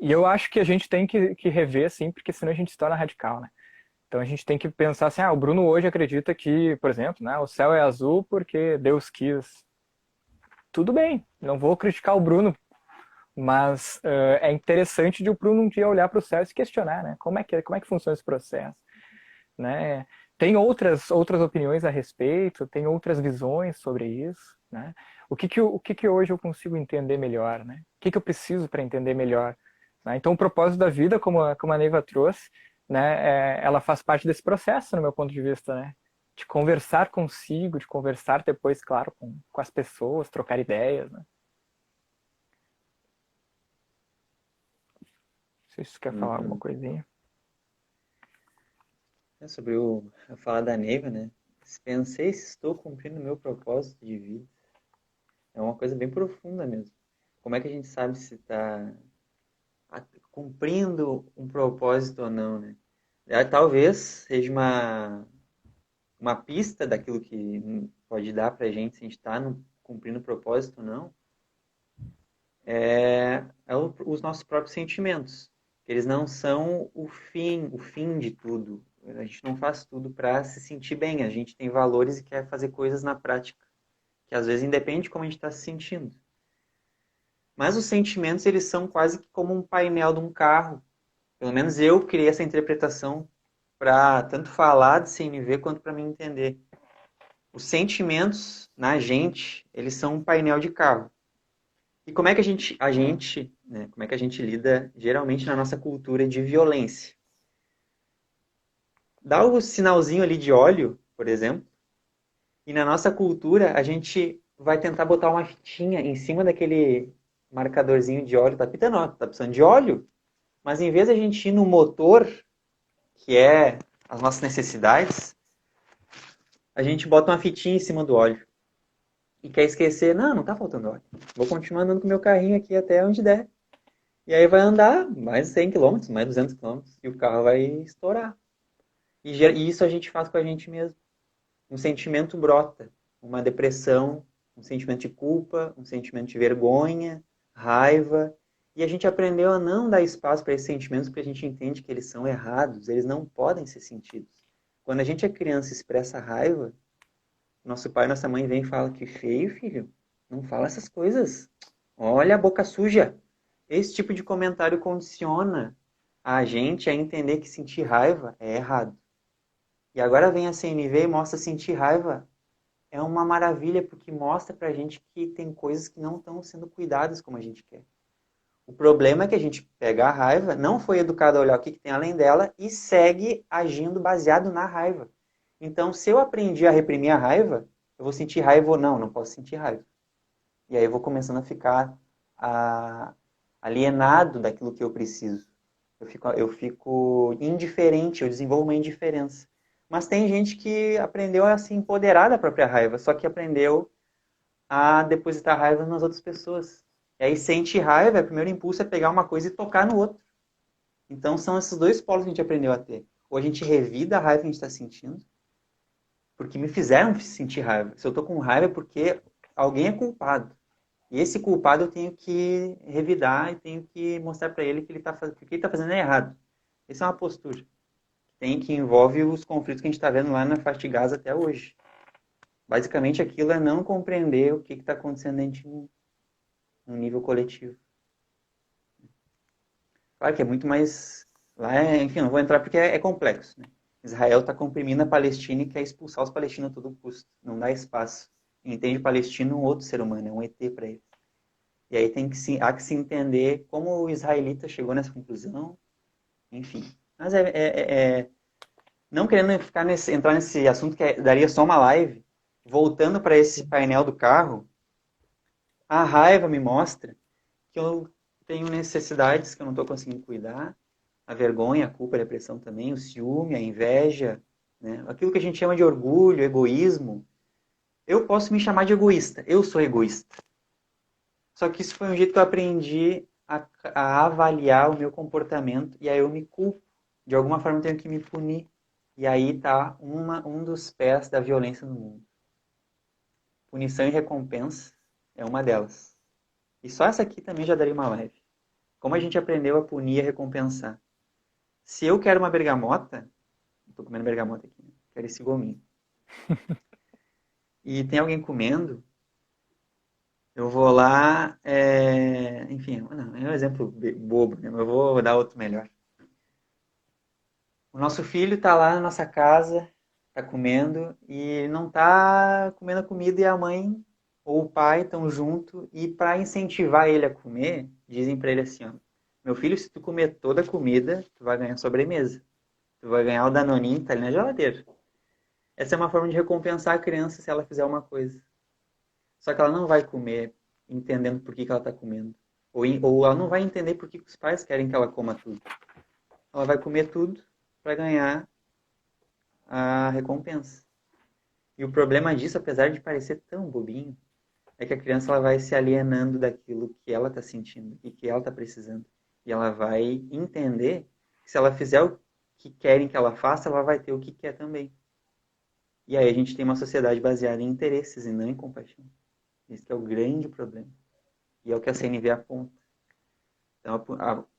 e eu acho que a gente tem que rever, assim, porque senão a gente se torna radical, né? Então a gente tem que pensar assim, o Bruno hoje acredita que, por exemplo, né, o céu é azul porque Deus quis. Tudo bem, não vou criticar o Bruno, mas é interessante de o Bruno um dia olhar para o céu e se questionar, né? Como é que funciona esse processo, né? Tem outras opiniões a respeito, tem outras visões sobre isso, né? O que hoje eu consigo entender melhor, né? O que eu preciso para entender melhor, né? Então o propósito da vida, como a Neiva trouxe, né? Ela faz parte desse processo, no meu ponto de vista, né? De conversar consigo, de conversar depois, claro, com as pessoas, trocar ideias, né? Não sei se você quer falar alguma Uhum. coisinha. Sobre a fala da Neiva, né? Pensei se estou cumprindo o meu propósito de vida. É uma coisa bem profunda mesmo. Como é que a gente sabe se está cumprindo um propósito ou não, né? Talvez seja uma pista daquilo que pode dar pra gente se a gente está cumprindo o propósito ou não, os nossos próprios sentimentos. Eles não são o fim de tudo. A gente não faz tudo para se sentir bem. A gente tem valores e quer fazer coisas na prática, que às vezes independe de como a gente está se sentindo. Mas os sentimentos, eles são quase que como um painel de um carro. Pelo menos eu criei essa interpretação para tanto falar de CNV quanto para me entender. Os sentimentos na gente, eles são um painel de carro. E como é que né, como é que a gente lida geralmente na nossa cultura de violência? Dá o sinalzinho ali de óleo, por exemplo, e na nossa cultura a gente vai tentar botar uma fitinha em cima daquele marcadorzinho de óleo. Tá pitando, ó, tá precisando de óleo? Mas em vez de a gente ir no motor, que é as nossas necessidades, a gente bota uma fitinha em cima do óleo. E quer esquecer, não tá faltando óleo. Vou continuar andando com o meu carrinho aqui até onde der. E aí vai andar mais 100 quilômetros, mais 200 quilômetros, e o carro vai estourar. E isso a gente faz com a gente mesmo. Um sentimento brota, uma depressão, um sentimento de culpa, um sentimento de vergonha, raiva. E a gente aprendeu a não dar espaço para esses sentimentos porque a gente entende que eles são errados, eles não podem ser sentidos. Quando a gente é criança e expressa raiva, nosso pai e nossa mãe vem e falam que feio, filho, não fala essas coisas. Olha a boca suja. Esse tipo de comentário condiciona a gente a entender que sentir raiva é errado. E agora vem a CNV e mostra sentir raiva é uma maravilha porque mostra pra gente que tem coisas que não estão sendo cuidadas como a gente quer. O problema é que a gente pega a raiva, não foi educado a olhar o que tem além dela e segue agindo baseado na raiva. Então, se eu aprendi a reprimir a raiva, eu vou sentir raiva ou não posso sentir raiva. E aí eu vou começando a ficar alienado daquilo que eu preciso. Eu fico indiferente, eu desenvolvo uma indiferença. Mas tem gente que aprendeu a se empoderar da própria raiva, só que aprendeu a depositar raiva nas outras pessoas. E aí sente raiva, o primeiro impulso é pegar uma coisa e tocar no outro. Então são esses dois polos que a gente aprendeu a ter. Ou a gente revida a raiva que a gente está sentindo, porque me fizeram sentir raiva. Se eu estou com raiva é porque alguém é culpado. E esse culpado eu tenho que revidar e tenho que mostrar para ele que o que ele está fazendo é errado. Essa é uma postura que envolve os conflitos que a gente está vendo lá na faixa de Gaza até hoje. Basicamente, aquilo é não compreender o que está acontecendo dentro de mim, no nível coletivo. Claro que é muito mais... Lá enfim, não vou entrar porque é complexo, né? Israel está comprimindo a Palestina e quer expulsar os palestinos a todo custo. Não dá espaço. Entende o palestino um outro ser humano, é um ET para ele. E aí há que se entender como o israelita chegou nessa conclusão, enfim. Mas não querendo entrar nesse assunto que daria só uma live, voltando para esse painel do carro, a raiva me mostra que eu tenho necessidades que eu não estou conseguindo cuidar, a vergonha, a culpa, a depressão também, o ciúme, a inveja, né? Aquilo que a gente chama de orgulho, egoísmo. Eu posso me chamar de egoísta, eu sou egoísta. Só que isso foi um jeito que eu aprendi a avaliar o meu comportamento e aí eu me culpo. De alguma forma eu tenho que me punir. E aí tá um dos pés da violência no mundo. Punição e recompensa é uma delas. E só essa aqui também já daria uma live. Como a gente aprendeu a punir e a recompensar. Se eu quero uma bergamota, estou comendo bergamota aqui, né? Quero esse gominho. E tem alguém comendo, eu vou lá, enfim, não, é um exemplo bobo, né? Mas eu vou dar outro melhor. O nosso filho está lá na nossa casa, está comendo e não está comendo a comida e a mãe ou o pai estão junto e para incentivar ele a comer, dizem para ele assim, ó, meu filho, se tu comer toda a comida, tu vai ganhar sobremesa. Tu vai ganhar o danoninho que tá ali na geladeira. Essa é uma forma de recompensar a criança se ela fizer uma coisa. Só que ela não vai comer entendendo por que ela está comendo. Ou ela não vai entender por que os pais querem que ela coma tudo. Ela vai comer tudo para ganhar a recompensa. E o problema disso, apesar de parecer tão bobinho, é que a criança ela vai se alienando daquilo que ela está sentindo e que ela está precisando. E ela vai entender que se ela fizer o que querem que ela faça, ela vai ter o que quer também. E aí a gente tem uma sociedade baseada em interesses e não em compaixão. Esse é o grande problema. E é o que a CNV aponta. Então,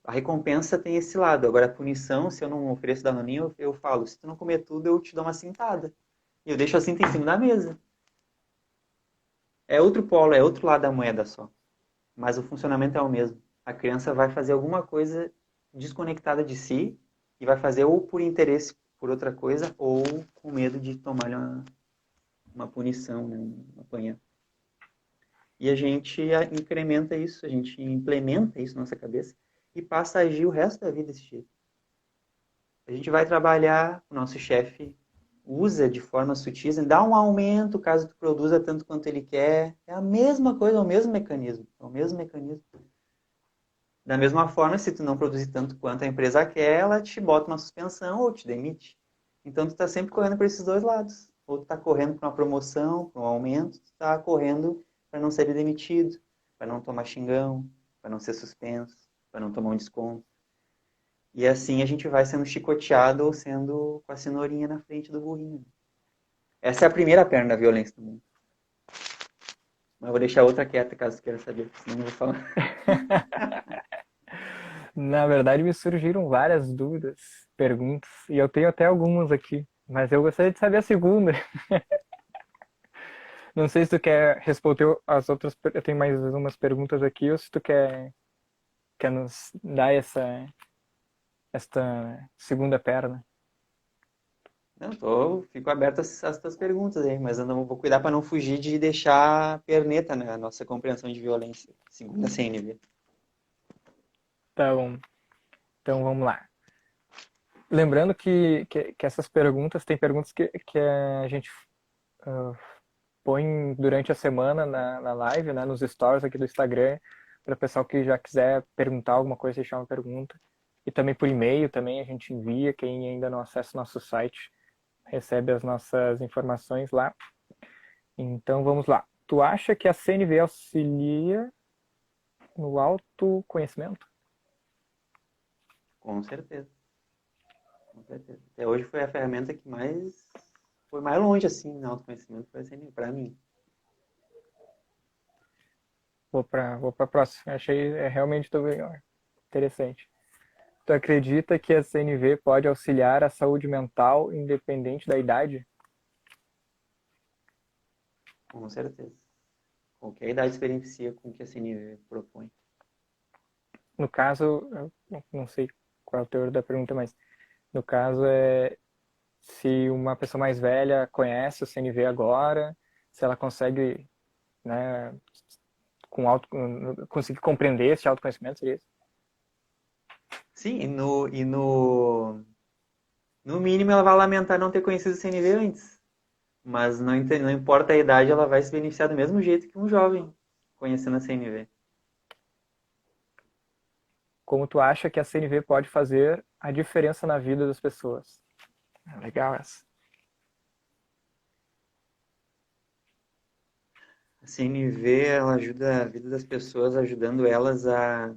a recompensa tem esse lado. Agora, a punição, se eu não ofereço danoninho, eu falo, se tu não comer tudo, eu te dou uma cintada. E eu deixo a cinta em cima da mesa. É outro polo, é outro lado da moeda só. Mas o funcionamento é o mesmo. A criança vai fazer alguma coisa desconectada de si e vai fazer ou por interesse por outra coisa ou com medo de tomar uma punição, né, um apanhar. E a gente incrementa isso, a gente implementa isso na nossa cabeça e passa a agir o resto da vida desse jeito. A gente vai trabalhar, o nosso chefe usa de forma sutil, dá um aumento caso tu produza tanto quanto ele quer. É a mesma coisa, é o mesmo mecanismo. É o mesmo mecanismo. Da mesma forma, se tu não produzir tanto quanto a empresa quer, ela te bota uma suspensão ou te demite. Então tu está sempre correndo para esses dois lados. Ou tu está correndo para uma promoção, para um aumento, tu está correndo para não ser demitido, para não tomar xingão, para não ser suspenso, para não tomar um desconto. E assim a gente vai sendo chicoteado ou sendo com a cenourinha na frente do burrinho. Essa é a primeira perna da violência do mundo. Mas eu vou deixar outra quieta caso queira saber, senão não vou falar. Na verdade, me surgiram várias dúvidas, perguntas, e eu tenho até algumas aqui, mas eu gostaria de saber a segunda. Não sei se tu quer responder as outras, eu tenho mais umas perguntas aqui, ou se tu quer nos dar esta segunda perna. Não, fico aberto às tuas perguntas aí, mas eu não vou cuidar para não fugir de deixar a perneta na nossa compreensão de violência, segundo a CNV. Tá bom. Então vamos lá. Lembrando que essas perguntas, tem perguntas que a gente uh, põe durante a semana na live, né, nos stories aqui do Instagram, para o pessoal que já quiser perguntar alguma coisa, deixar uma pergunta. E também por e-mail também a gente envia, quem ainda não acessa o nosso site, recebe as nossas informações lá. Então vamos lá. Tu acha que a CNV auxilia no autoconhecimento? Com certeza, com certeza. Até hoje foi a ferramenta que foi mais longe assim no autoconhecimento, foi a CNV, para mim. Vou para a próxima. Achei realmente interessante. Tu acredita que a CNV pode auxiliar a saúde mental independente da idade? Com certeza. Qualquer idade se beneficia com o que a CNV propõe. No caso, eu não sei qual é o teor da pergunta, mas no caso é se uma pessoa mais velha conhece o CNV agora, se ela consegue, né, conseguir compreender esse autoconhecimento, seria isso? Sim, no mínimo ela vai lamentar não ter conhecido o CNV antes. Mas não importa a idade, ela vai se beneficiar do mesmo jeito que um jovem conhecendo a CNV. Como tu acha que a CNV pode fazer a diferença na vida das pessoas? Legal essa. A CNV, ela ajuda a vida das pessoas, ajudando elas a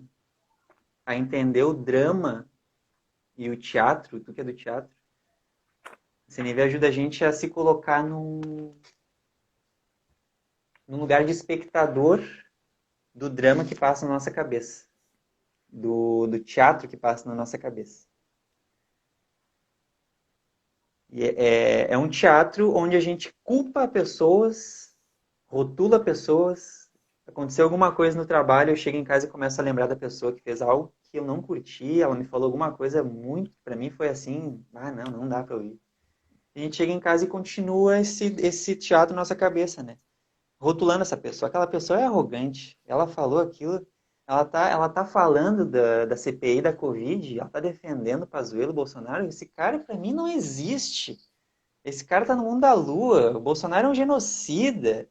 entender o drama e o teatro, tu que é do teatro. A CNV ajuda a gente a se colocar num lugar de espectador do drama que passa na nossa cabeça, do teatro que passa na nossa cabeça. E é um teatro onde a gente culpa pessoas, rotula pessoas. Aconteceu alguma coisa no trabalho, eu chego em casa e começo a lembrar da pessoa que fez algo que eu não curti, ela me falou alguma coisa muito, para mim foi assim, não dá para ouvir. A gente chega em casa e continua esse teatro na nossa cabeça, né? Rotulando essa pessoa. Aquela pessoa é arrogante, ela falou aquilo, ela tá falando da CPI da Covid, ela tá defendendo o Pazuello, o Bolsonaro, esse cara para mim não existe. Esse cara tá no mundo da lua, o Bolsonaro é um genocida.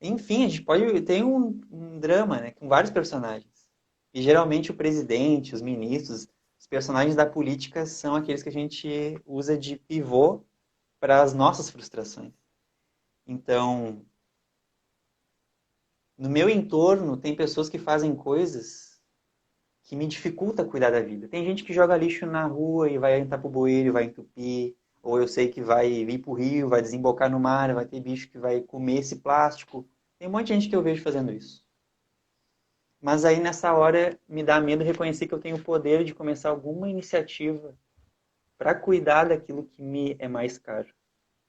Enfim, a gente pode ter um drama, né, com vários personagens. E geralmente o presidente, os ministros, os personagens da política são aqueles que a gente usa de pivô para as nossas frustrações. Então, no meu entorno, tem pessoas que fazem coisas que me dificulta cuidar da vida. Tem gente que joga lixo na rua e vai entrar pro bueiro, vai entupir, ou eu sei que vai vir pro rio, vai desembocar no mar, vai ter bicho que vai comer esse plástico. Tem um monte de gente que eu vejo fazendo isso. Mas aí nessa hora me dá medo reconhecer que eu tenho o poder de começar alguma iniciativa para cuidar daquilo que me é mais caro.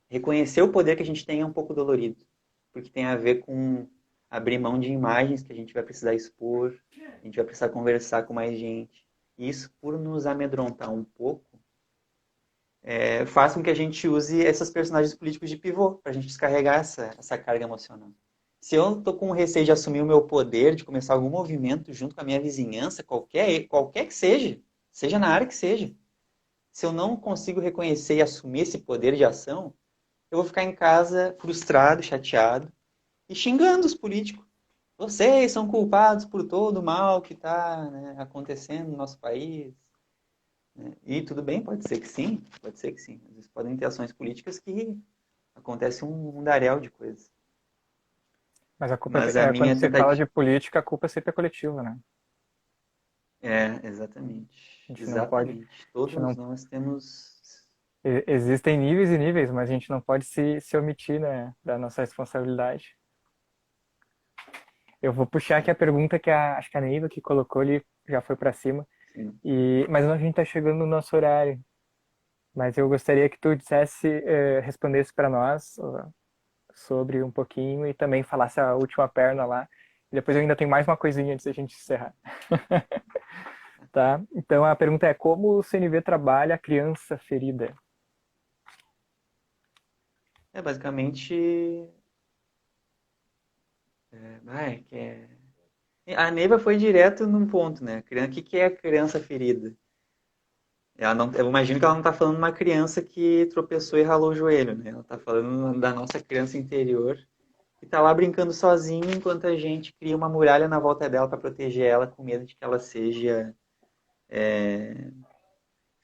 Reconhecer o poder que a gente tem é um pouco dolorido, porque tem a ver com abrir mão de imagens que a gente vai precisar expor, a gente vai precisar conversar com mais gente. E isso, por nos amedrontar um pouco, faz com que a gente use esses personagens políticos de pivô, para a gente descarregar essa carga emocional. Se eu estou com receio de assumir o meu poder, de começar algum movimento junto com a minha vizinhança, qualquer que seja na área que seja, se eu não consigo reconhecer e assumir esse poder de ação, eu vou ficar em casa frustrado, chateado e xingando os políticos. Vocês são culpados por todo o mal que está, né, acontecendo no nosso país. Né? E tudo bem, pode ser que sim, pode ser que sim. Às vezes podem ter ações políticas que acontece um mundaréu de coisas. Mas a culpa Mas a quando minha se fala tentativa... de política, a culpa sempre é coletiva, né? Exatamente. A gente não pode, Exatamente. a gente Todos não, nós temos... existem níveis e níveis, mas a gente não pode se omitir, né, da nossa responsabilidade. Eu vou puxar aqui a pergunta que acho que a Neiva que colocou ali já foi para cima. Sim. Mas a gente está chegando no nosso horário. Mas eu gostaria que tu dissesse, respondesse para nós sobre um pouquinho e também falasse a última perna lá. E depois eu ainda tenho mais uma coisinha antes da gente encerrar. Tá? Então a pergunta é: como o CNV trabalha a criança ferida? Basicamente... que é... A Neiva foi direto num ponto, né? O que é a criança ferida? Ela não, eu imagino que ela não está falando de uma criança que tropeçou e ralou o joelho, né? Ela está falando da nossa criança interior que está lá brincando sozinha enquanto a gente cria uma muralha na volta dela para proteger ela com medo de que ela seja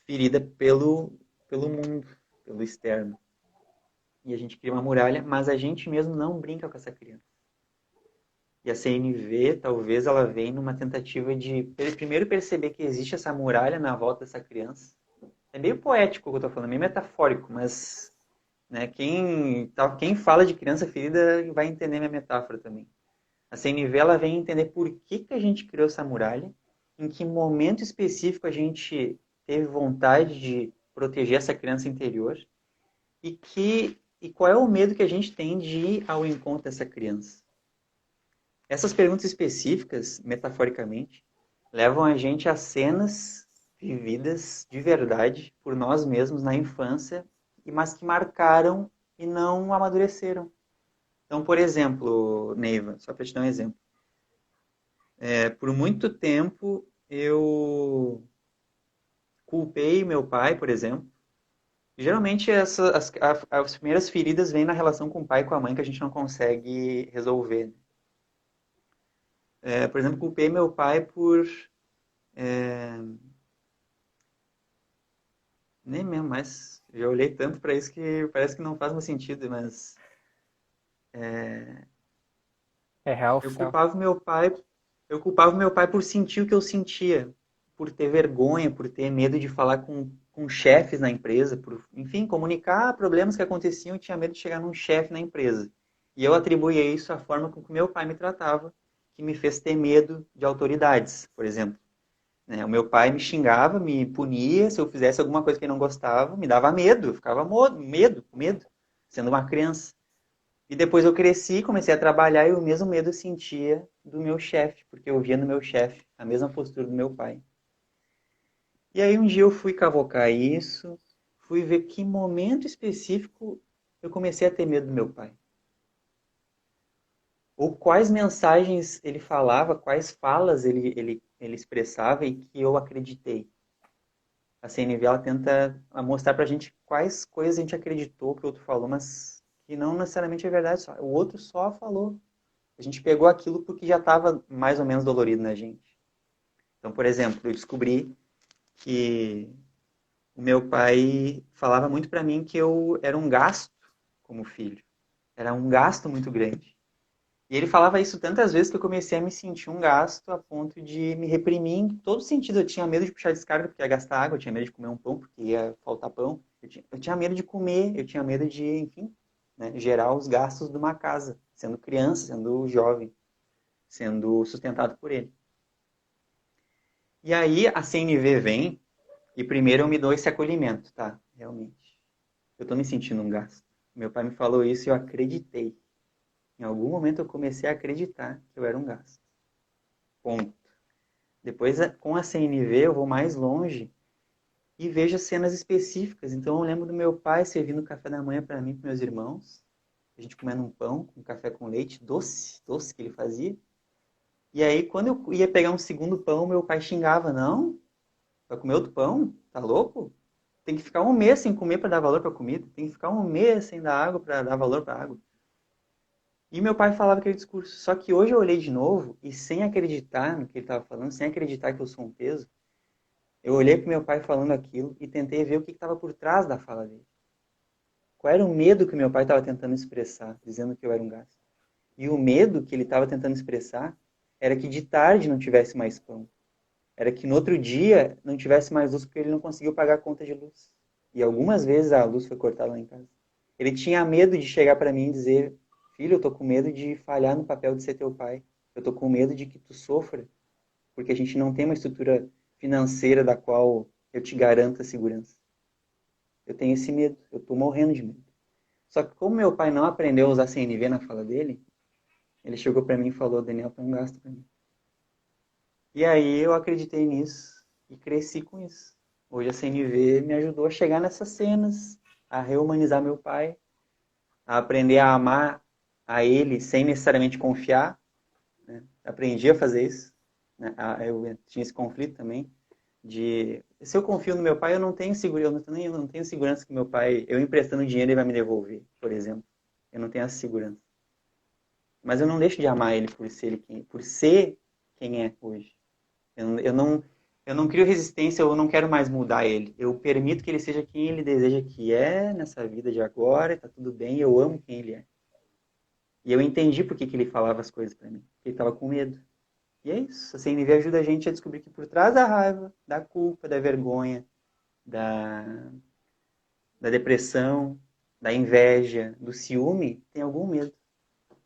ferida pelo mundo, pelo externo. E a gente cria uma muralha, mas a gente mesmo não brinca com essa criança. E a CNV, talvez ela venha numa tentativa de primeiro perceber que existe essa muralha na volta dessa criança. É meio poético o que eu estou falando, meio metafórico, mas né, quem fala de criança ferida vai entender minha metáfora também. A CNV ela vem entender por que a gente criou essa muralha, em que momento específico a gente teve vontade de proteger essa criança interior e que E qual é o medo que a gente tem de ir ao encontro dessa criança? Essas perguntas específicas, metaforicamente, levam a gente a cenas vividas de verdade por nós mesmos na infância, mas que marcaram e não amadureceram. Então, por exemplo, Neiva, só para te dar um exemplo. Por muito tempo eu culpei meu pai, por exemplo. E, geralmente as primeiras feridas vêm na relação com o pai e com a mãe que a gente não consegue resolver. Por exemplo, culpei meu pai por... nem mesmo, mas já olhei tanto para isso que parece que não faz mais sentido, mas É real eu oficial. culpava meu pai, eu culpava meu pai por sentir o que eu sentia, por ter vergonha, por ter medo de falar com chefes na empresa, por, enfim, comunicar problemas que aconteciam e tinha medo de chegar num chefe na empresa. E eu atribuía isso à forma com que meu pai me tratava, que me fez ter medo de autoridades, por exemplo. Né? O meu pai me xingava, me punia se eu fizesse alguma coisa que ele não gostava, me dava medo, eu ficava medo, sendo uma criança. E depois eu cresci, comecei a trabalhar e o mesmo medo eu sentia do meu chefe, porque eu via no meu chefe a mesma postura do meu pai. E aí um dia eu fui cavocar isso, fui ver que momento específico eu comecei a ter medo do meu pai. Ou quais mensagens ele falava, quais falas ele expressava e que eu acreditei. A CNV ela tenta mostrar pra gente quais coisas a gente acreditou que o outro falou, mas que não necessariamente é verdade. O outro só falou. A gente pegou aquilo porque já estava mais ou menos dolorido na gente. Então, por exemplo, eu descobri que o meu pai falava muito para mim que eu era um gasto como filho. Era um gasto muito grande. E ele falava isso tantas vezes que eu comecei a me sentir um gasto a ponto de me reprimir em todo sentido. Eu tinha medo de puxar descarga porque ia gastar água, eu tinha medo de comer um pão porque ia faltar pão. Eu tinha medo de comer, eu tinha medo de, enfim, né, gerar os gastos de uma casa, sendo criança, sendo jovem, sendo sustentado por ele. E aí a CNV vem e primeiro eu me dou esse acolhimento, tá? Realmente. Eu tô me sentindo um gasto. Meu pai me falou isso e eu acreditei. Em algum momento eu comecei a acreditar que eu era um gasto. Ponto. Depois, com a CNV, eu vou mais longe e vejo as cenas específicas. Então, eu lembro do meu pai servindo café da manhã para mim e para meus irmãos. A gente comendo um pão, um café com leite, doce, doce que ele fazia. E aí, quando eu ia pegar um segundo pão, meu pai xingava: Não, vai comer outro pão? Tá louco? Tem que ficar um mês sem comer para dar valor para a comida. Tem que ficar um mês sem dar água para dar valor para a água. E meu pai falava aquele discurso. Só que hoje eu olhei de novo e sem acreditar no que ele estava falando, sem acreditar que eu sou um peso, eu olhei para meu pai falando aquilo e tentei ver o que estava por trás da fala dele. Qual era o medo que meu pai estava tentando expressar, dizendo que eu era um gasto? E o medo que ele estava tentando expressar era que de tarde não tivesse mais pão. Era que no outro dia não tivesse mais luz porque ele não conseguiu pagar a conta de luz. E algumas vezes a luz foi cortada lá em casa. Ele tinha medo de chegar para mim e dizer: Filho, eu tô com medo de falhar no papel de ser teu pai. Eu tô com medo de que tu sofra, porque a gente não tem uma estrutura financeira da qual eu te garanto a segurança. Eu tenho esse medo, eu tô morrendo de medo. Só que como meu pai não aprendeu a usar CNV na fala dele, ele chegou para mim e falou: Daniel, põe um gasto para mim. E aí eu acreditei nisso e cresci com isso. Hoje a CNV me ajudou a chegar nessas cenas, a rehumanizar meu pai, a aprender a amar a ele sem necessariamente confiar. Né? Aprendi a fazer isso. Né? Eu tinha esse conflito também de se eu confio no meu pai, eu não tenho segurança, eu não tenho segurança que meu pai, eu emprestando dinheiro, ele vai me devolver, por exemplo. Eu não tenho essa segurança. Mas eu não deixo de amar ele por ser quem é hoje. Eu não crio resistência, eu não quero mais mudar ele. Eu permito que ele seja quem ele deseja que é nessa vida de agora, tá tudo bem, eu amo quem ele é. E eu entendi por que ele falava as coisas para mim. Porque ele estava com medo. E é isso. A CNV ajuda a gente a descobrir que por trás da raiva, da culpa, da vergonha, da, da depressão, da inveja, do ciúme, tem algum medo.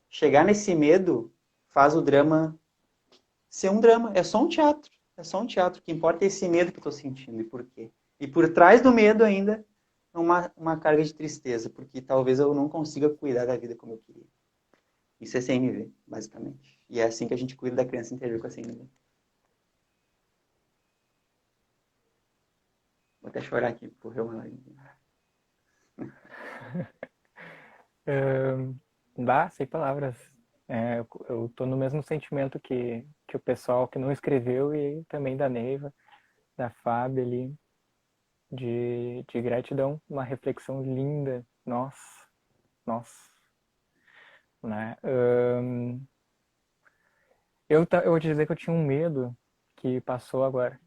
Chegar nesse medo faz o drama ser um drama. É só um teatro. É só um teatro. O que importa é esse medo que eu estou sentindo e por quê. E por trás do medo ainda uma carga de tristeza, porque talvez eu não consiga cuidar da vida como eu queria. Isso é CNV, basicamente. E é assim que a gente cuida da criança interior com a CNV. Vou até chorar aqui, correu uma lágrima. Dá, sem palavras. Eu tô no mesmo sentimento que o pessoal que não escreveu e também da Neiva, da Fábio ali, de gratidão, uma reflexão linda. Nossa, nossa, né? Eu vou te dizer que eu tinha um medo que passou agora,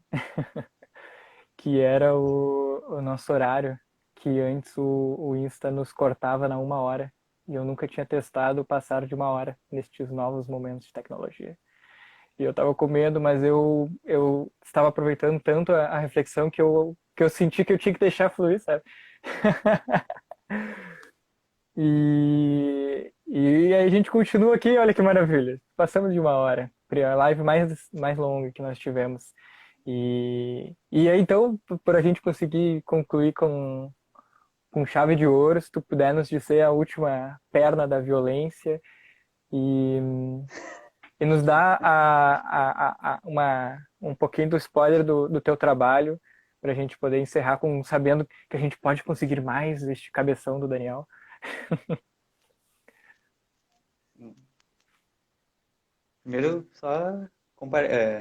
que era o nosso horário, que antes o Insta nos cortava na 1 hora, e eu nunca tinha testado passar de 1 hora nestes novos momentos de tecnologia. E eu tava com medo, mas eu estava aproveitando tanto a reflexão que eu senti que eu tinha que deixar fluir, sabe? E aí a gente continua aqui, olha que maravilha. Passamos de 1 hora. A live mais longa que nós tivemos. E aí então, para a gente conseguir concluir com chave de ouro, se tu puder nos dizer a última perna da violência e, e nos dar um pouquinho do spoiler do teu trabalho, para a gente poder encerrar sabendo que a gente pode conseguir mais este cabeção do Daniel. Primeiro, só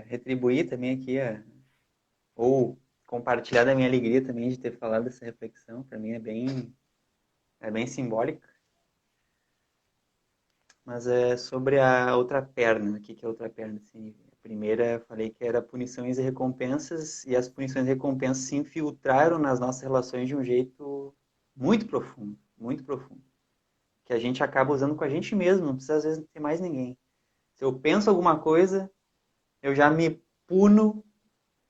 retribuir também aqui, ou compartilhar da minha alegria também de ter falado dessa reflexão. Para mim é bem simbólica. Mas é sobre a outra perna. O que é a outra perna? Assim, a primeira eu falei que era punições e recompensas, e as punições e recompensas se infiltraram nas nossas relações de um jeito muito profundo, muito profundo. Que a gente acaba usando com a gente mesmo, não precisa às vezes ter mais ninguém. Se eu penso alguma coisa, eu já me puno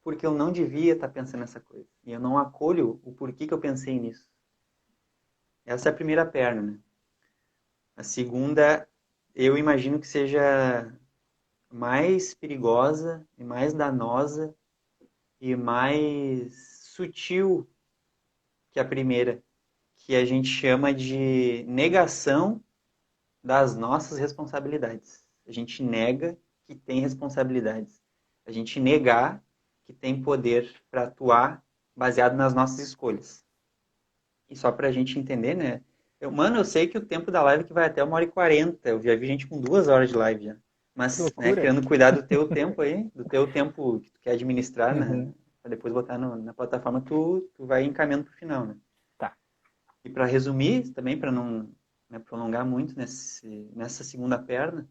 porque eu não devia estar pensando nessa coisa. E eu não acolho o porquê que eu pensei nisso. Essa é a primeira perna, né? A segunda, eu imagino que seja mais perigosa e mais danosa e mais sutil que a primeira, que a gente chama de negação das nossas responsabilidades. A gente nega que tem responsabilidades. A gente negar que tem poder para atuar baseado nas nossas escolhas. E só para a gente entender, né? Mano, eu sei que o tempo da live que vai até 1h40. Eu já vi gente com 2 horas de live já. Que Mas, né, loucura! querendo cuidar do teu tempo aí, do teu tempo que tu quer administrar, né? Uhum. Para depois botar na plataforma, tu vai encaminhando pro final, né? Tá. E para resumir, também, para não, né, prolongar muito nessa segunda perna,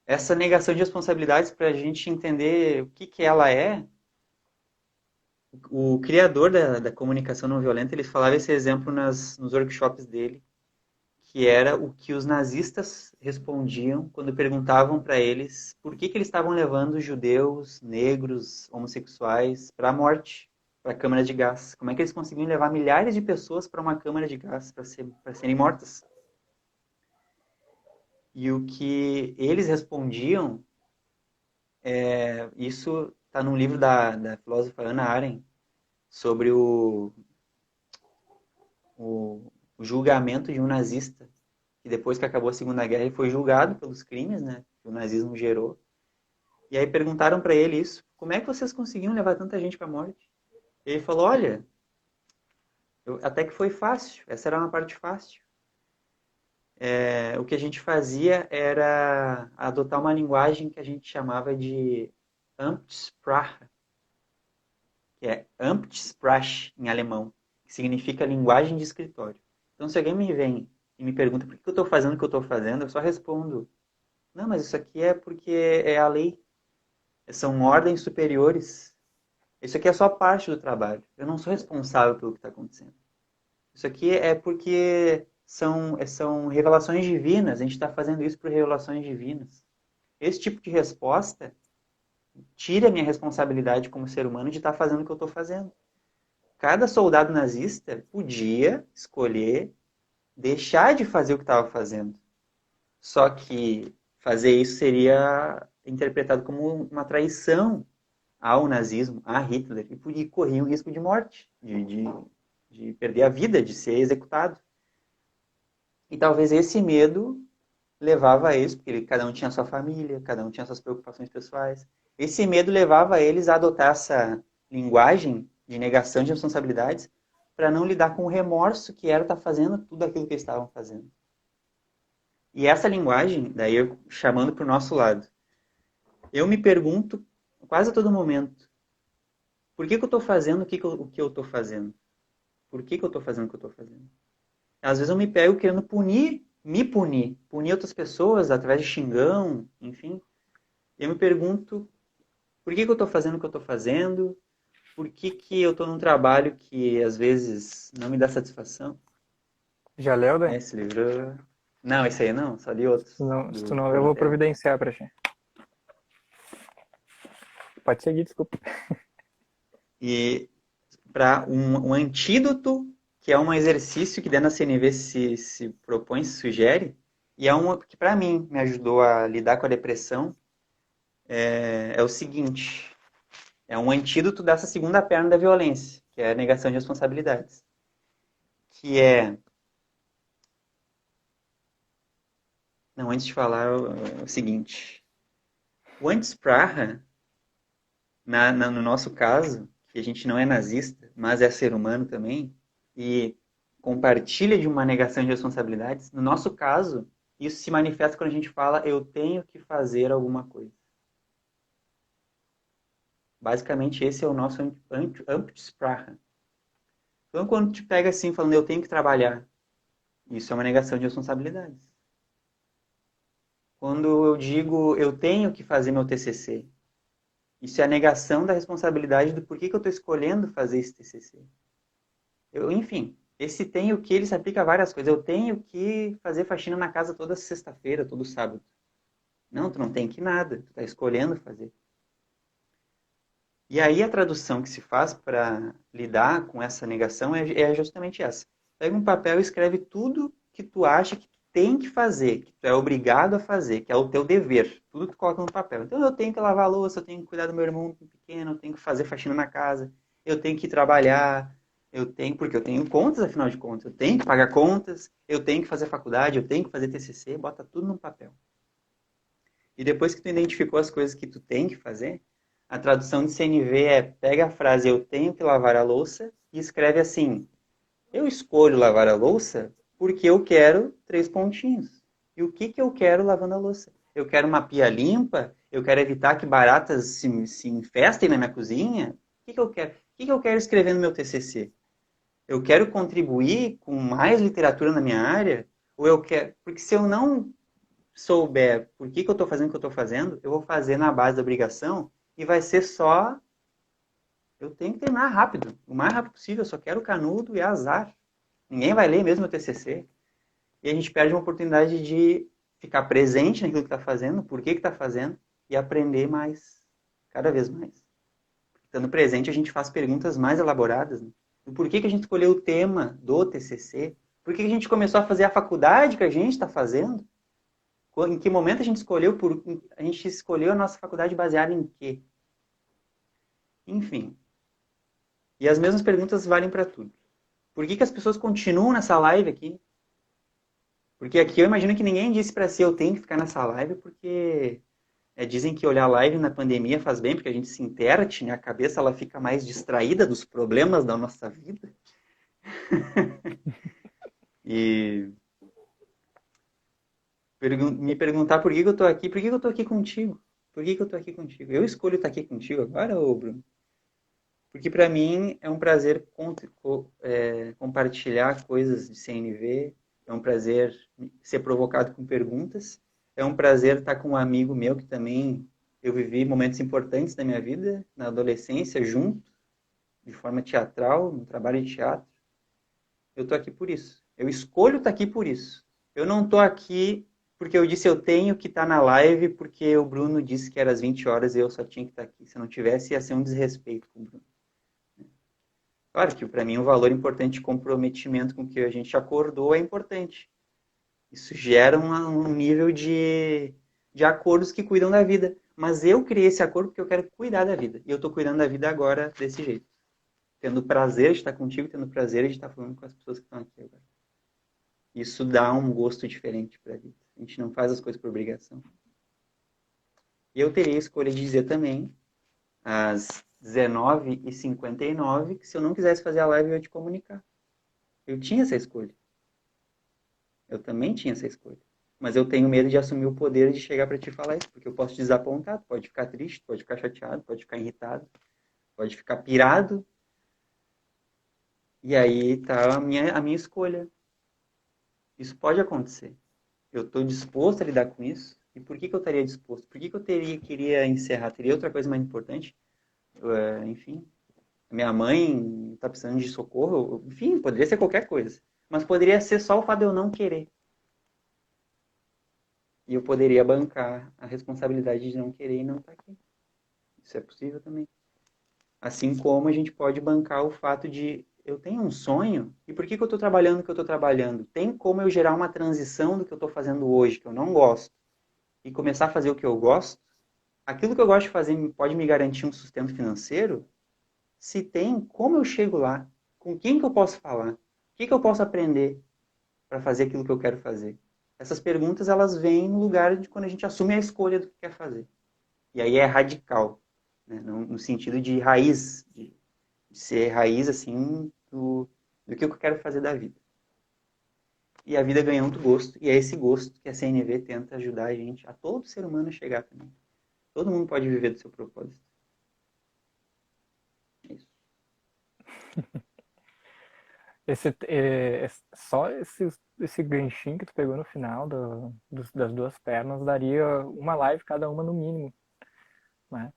essa negação de responsabilidades para a gente entender o que ela é. O criador da comunicação não violenta, ele falava esse exemplo nos workshops dele, que era o que os nazistas respondiam quando perguntavam para eles por que eles estavam levando judeus, negros, homossexuais para a morte, para a câmara de gás. Como é que eles conseguiam levar milhares de pessoas para uma câmara de gás para serem mortas? E o que eles respondiam, isso está num livro da filósofa Hannah Arendt, sobre o julgamento de um nazista, que depois que acabou a Segunda Guerra ele foi julgado pelos crimes, né, que o nazismo gerou. E aí perguntaram para ele isso: como é que vocês conseguiam levar tanta gente para a morte? E ele falou: olha, até que foi fácil, essa era uma parte fácil. O que a gente fazia era adotar uma linguagem que a gente chamava de Amtssprache, que é Amtssprache em alemão, que significa linguagem de escritório. Então, se alguém me vem e me pergunta por que eu estou fazendo o que eu estou fazendo, eu só respondo: não, mas isso aqui é porque é a lei. São ordens superiores. Isso aqui é só parte do trabalho. Eu não sou responsável pelo que está acontecendo. Isso aqui é porque são revelações divinas. A gente está fazendo isso por revelações divinas. Esse tipo de resposta tira a minha responsabilidade como ser humano de estar fazendo o que eu estou fazendo. Cada soldado nazista podia escolher deixar de fazer o que estava fazendo. Só que fazer isso seria interpretado como uma traição ao nazismo, a Hitler, e corria um risco de morte, de de perder a vida, de ser executado. E talvez esse medo levava a eles, porque cada um tinha sua família, cada um tinha suas preocupações pessoais. Esse medo levava eles a adotar essa linguagem de negação de responsabilidades para não lidar com o remorso que era estar fazendo tudo aquilo que eles estavam fazendo. E essa linguagem, daí eu chamando para o nosso lado, eu me pergunto quase a todo momento, por que eu estou fazendo o que eu estou fazendo? Por que eu estou fazendo o que eu estou fazendo? Às vezes eu me pego querendo punir outras pessoas através de xingão, enfim. E eu me pergunto, por que eu estou fazendo o que eu estou fazendo? Por que eu estou num trabalho que às vezes não me dá satisfação? Já leu, daí? Esse livro... Não, esse aí não, só li outros. Se tu não, eu vou providenciar pra ti. Pode seguir, desculpa. E para um antídoto, que é um exercício que dentro da CNV se propõe, se sugere, e é um que para mim me ajudou a lidar com a depressão, é o seguinte, é um antídoto dessa segunda perna da violência, que é a negação de responsabilidades. Que é... Não, antes de falar o seguinte, o Antispraha, no nosso caso, que a gente não é nazista, mas é ser humano também, e compartilha de uma negação de responsabilidades, no nosso caso, isso se manifesta quando a gente fala eu tenho que fazer alguma coisa. Basicamente, esse é o nosso Antispraha. Então, quando te pega assim, falando eu tenho que trabalhar, isso é uma negação de responsabilidades. Quando eu digo eu tenho que fazer meu TCC, isso é a negação da responsabilidade do porquê que eu estou escolhendo fazer esse TCC. Enfim, esse tenho que, ele se aplica a várias coisas. Eu tenho que fazer faxina na casa toda sexta-feira, todo sábado. Não, tu não tem que nada, tu está escolhendo fazer. E aí a tradução que se faz para lidar com essa negação é justamente essa. Pega um papel e escreve tudo que tu acha que tu tem que fazer, que tu é obrigado a fazer, que é o teu dever. Tudo tu coloca no papel. Então eu tenho que lavar a louça, eu tenho que cuidar do meu irmão pequeno, eu tenho que fazer faxina na casa, eu tenho que trabalhar, porque eu tenho contas, afinal de contas. Eu tenho que pagar contas, eu tenho que fazer faculdade, eu tenho que fazer TCC, bota tudo no papel. E depois que tu identificou as coisas que tu tem que fazer, a tradução de CNV é pega a frase eu tenho que lavar a louça e escreve assim, eu escolho lavar a louça porque eu quero 3 pontinhos. E o que eu quero lavando a louça? Eu quero uma pia limpa? Eu quero evitar que baratas se infestem na minha cozinha? O que eu quero? O que eu quero escrever no meu TCC? Eu quero contribuir com mais literatura na minha área? Ou eu quero... Porque se eu não souber por que eu estou fazendo o que eu estou fazendo, eu vou fazer na base da obrigação e vai ser só... Eu tenho que terminar rápido, o mais rápido possível. Eu só quero canudo e azar. Ninguém vai ler mesmo o TCC. E a gente perde uma oportunidade de ficar presente naquilo que está fazendo, por que está fazendo, e aprender mais, cada vez mais. Estando presente, a gente faz perguntas mais elaboradas. Né? Do porquê que a gente escolheu o tema do TCC? Por que a gente começou a fazer a faculdade que a gente está fazendo? Em que momento a gente escolheu? A gente escolheu a nossa faculdade baseada em quê? Enfim. E as mesmas perguntas valem para tudo. Por que as pessoas continuam nessa live aqui? Porque aqui eu imagino que ninguém disse para si eu tenho que ficar nessa live porque dizem que olhar live na pandemia faz bem, porque a gente se interte, né? A cabeça ela fica mais distraída dos problemas da nossa vida. E me perguntar por que eu estou aqui, por que eu estou aqui contigo? Por que eu estou aqui contigo? Eu escolho estar aqui contigo agora, ô Bruno? Porque para mim é um prazer compartilhar coisas de CNV, é um prazer ser provocado com perguntas, é um prazer estar com um amigo meu que também eu vivi momentos importantes da minha vida, na adolescência, junto, de forma teatral, no trabalho de teatro. Eu estou aqui por isso. Eu escolho estar aqui por isso. Eu não estou aqui porque eu disse eu tenho que estar na live porque o Bruno disse que era às 20 horas e eu só tinha que estar aqui. Se eu não tivesse, ia ser um desrespeito com o Bruno. Claro que para mim o valor importante de comprometimento com o que a gente acordou é importante. Isso gera um nível de acordos que cuidam da vida. Mas eu criei esse acordo porque eu quero cuidar da vida. E eu estou cuidando da vida agora desse jeito. tendo prazer de estar contigo, tendo prazer de estar falando com as pessoas que estão aqui agora. Isso dá um gosto diferente para a vida. A gente não faz as coisas por obrigação. E eu teria a escolha de dizer também, às 19h59, que se eu não quisesse fazer a live, eu ia te comunicar. Eu tinha essa escolha. Eu também tinha essa escolha. Mas eu tenho medo de assumir o poder de chegar para te falar isso, porque eu posso te desapontar, pode ficar triste, pode ficar chateado, pode ficar irritado, pode ficar pirado. E aí tá a minha escolha. Isso pode acontecer. Eu estou disposto a lidar com isso. E por que eu estaria disposto? Por que eu queria encerrar? Teria outra coisa mais importante? Enfim, minha mãe está precisando de socorro. Enfim, poderia ser qualquer coisa. Mas poderia ser só o fato de eu não querer. E eu poderia bancar a responsabilidade de não querer e não estar aqui. Isso é possível também. Assim como a gente pode bancar o fato de eu tenho um sonho, e por que eu estou trabalhando o que eu estou trabalhando? Tem como eu gerar uma transição do que eu estou fazendo hoje, que eu não gosto, e começar a fazer o que eu gosto? Aquilo que eu gosto de fazer pode me garantir um sustento financeiro? Se tem, como eu chego lá? Com quem que eu posso falar? O que eu posso aprender para fazer aquilo que eu quero fazer? Essas perguntas, elas vêm no lugar de quando a gente assume a escolha do que quer fazer. E aí é radical, né? No sentido de raiz, de ser raiz, assim, do que eu quero fazer da vida. E a vida ganha outro gosto, e é esse gosto que a CNV tenta ajudar a gente, a todo ser humano a chegar também. Todo mundo pode viver do seu propósito. É isso. Só esse ganchinho que tu pegou no final das duas pernas daria uma live cada uma no mínimo, né?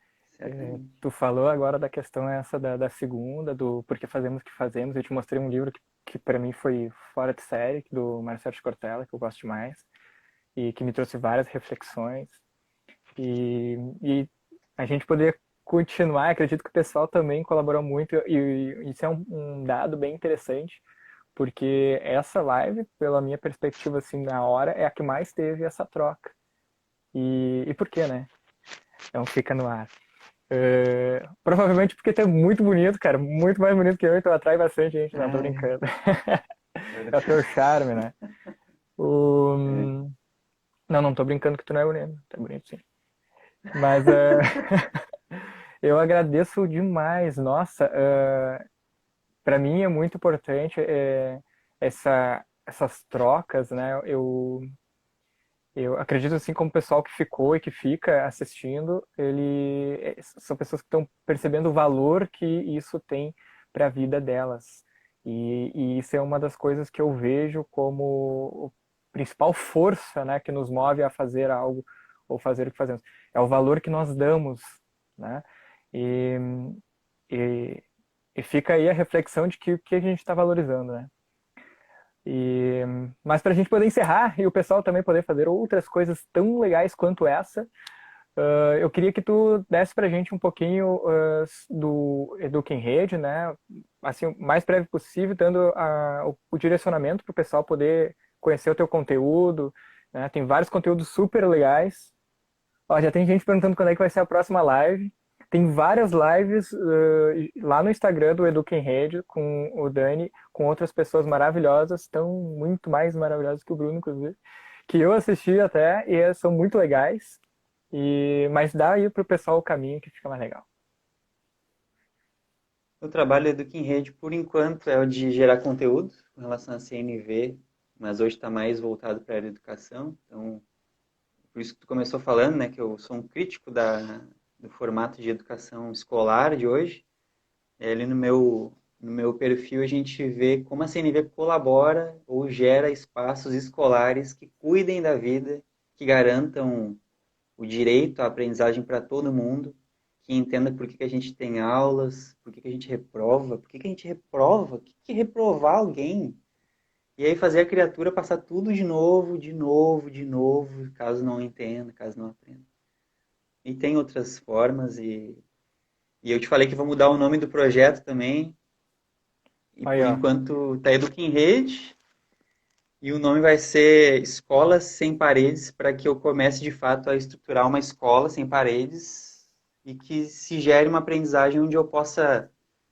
Tu falou agora da questão essa da segunda, do por que fazemos o que fazemos. Eu te mostrei um livro que para mim foi fora de série, do Marcelo Cortella, que eu gosto demais, e que me trouxe várias reflexões. E a gente poderia continuar, acredito que o pessoal também colaborou muito, e isso é um dado bem interessante, porque essa live, pela minha perspectiva, assim, na hora, é a que mais teve essa troca. E por quê, né? Então fica no ar. Provavelmente porque tu é muito bonito, cara. Muito mais bonito que eu, então atrai bastante gente. Não, tô brincando. É o teu charme, né? Não, não tô brincando que tu não é bonito. Tu é bonito, sim. Mas eu agradeço demais. Nossa, para mim é muito importante essas trocas, né? Eu acredito assim como o pessoal que ficou e que fica assistindo, são pessoas que estão percebendo o valor que isso tem para a vida delas. E isso é uma das coisas que eu vejo como a principal força, né, que nos move a fazer algo ou fazer o que fazemos. É o valor que nós damos, né? E, e, e fica aí a reflexão de que o que a gente está valorizando, né? Mas para a gente poder encerrar e o pessoal também poder fazer outras coisas tão legais quanto essa, eu queria que tu desse para a gente um pouquinho do Educa em Rede, né? Assim, o mais breve possível, dando o direcionamento para o pessoal poder conhecer o teu conteúdo, né? Tem vários conteúdos super legais. Ó, já tem gente perguntando quando é que vai ser a próxima live. Tem várias lives lá no Instagram do Educa em Rede, com o Dani, com outras pessoas maravilhosas, tão muito mais maravilhosas que o Bruno, inclusive, que eu assisti até, e são muito legais. Mas dá aí pro pessoal o caminho que fica mais legal. O trabalho do Educa em Rede, por enquanto, é o de gerar conteúdo com relação à CNV, mas hoje está mais voltado para a educação. Então, por isso que tu começou falando, né, que eu sou um crítico do formato de educação escolar de hoje. Ali no meu perfil a gente vê como a CNV colabora ou gera espaços escolares que cuidem da vida, que garantam o direito à aprendizagem para todo mundo, que entenda por que a gente tem aulas, por que a gente reprova, por que a gente reprova, o que é reprovar alguém? E aí fazer a criatura passar tudo de novo, de novo, de novo, caso não entenda, caso não aprenda. E tem outras formas, e eu te falei que vou mudar o nome do projeto também, e Aí, por ó. enquanto tá Educa em Rede, e o nome vai ser Escolas Sem Paredes, para que eu comece de fato a estruturar uma escola sem paredes, e que se gere uma aprendizagem onde eu possa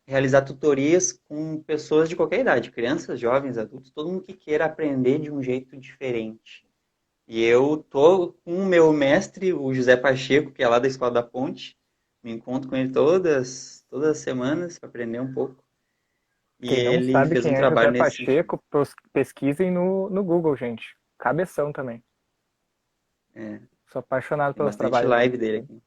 realizar tutorias com pessoas de qualquer idade, crianças, jovens, adultos, todo mundo que queira aprender de um jeito diferente. E eu tô com o meu mestre, o José Pacheco, que é lá da Escola da Ponte. Me encontro com ele todas as semanas para aprender um pouco. E Quem não ele sabe fez quem um é José trabalho nesse sentido. Pacheco, pesquisem no Google, gente. Cabeção também. É, Sou apaixonado tem pelos bastante trabalhos live dele. dele aqui.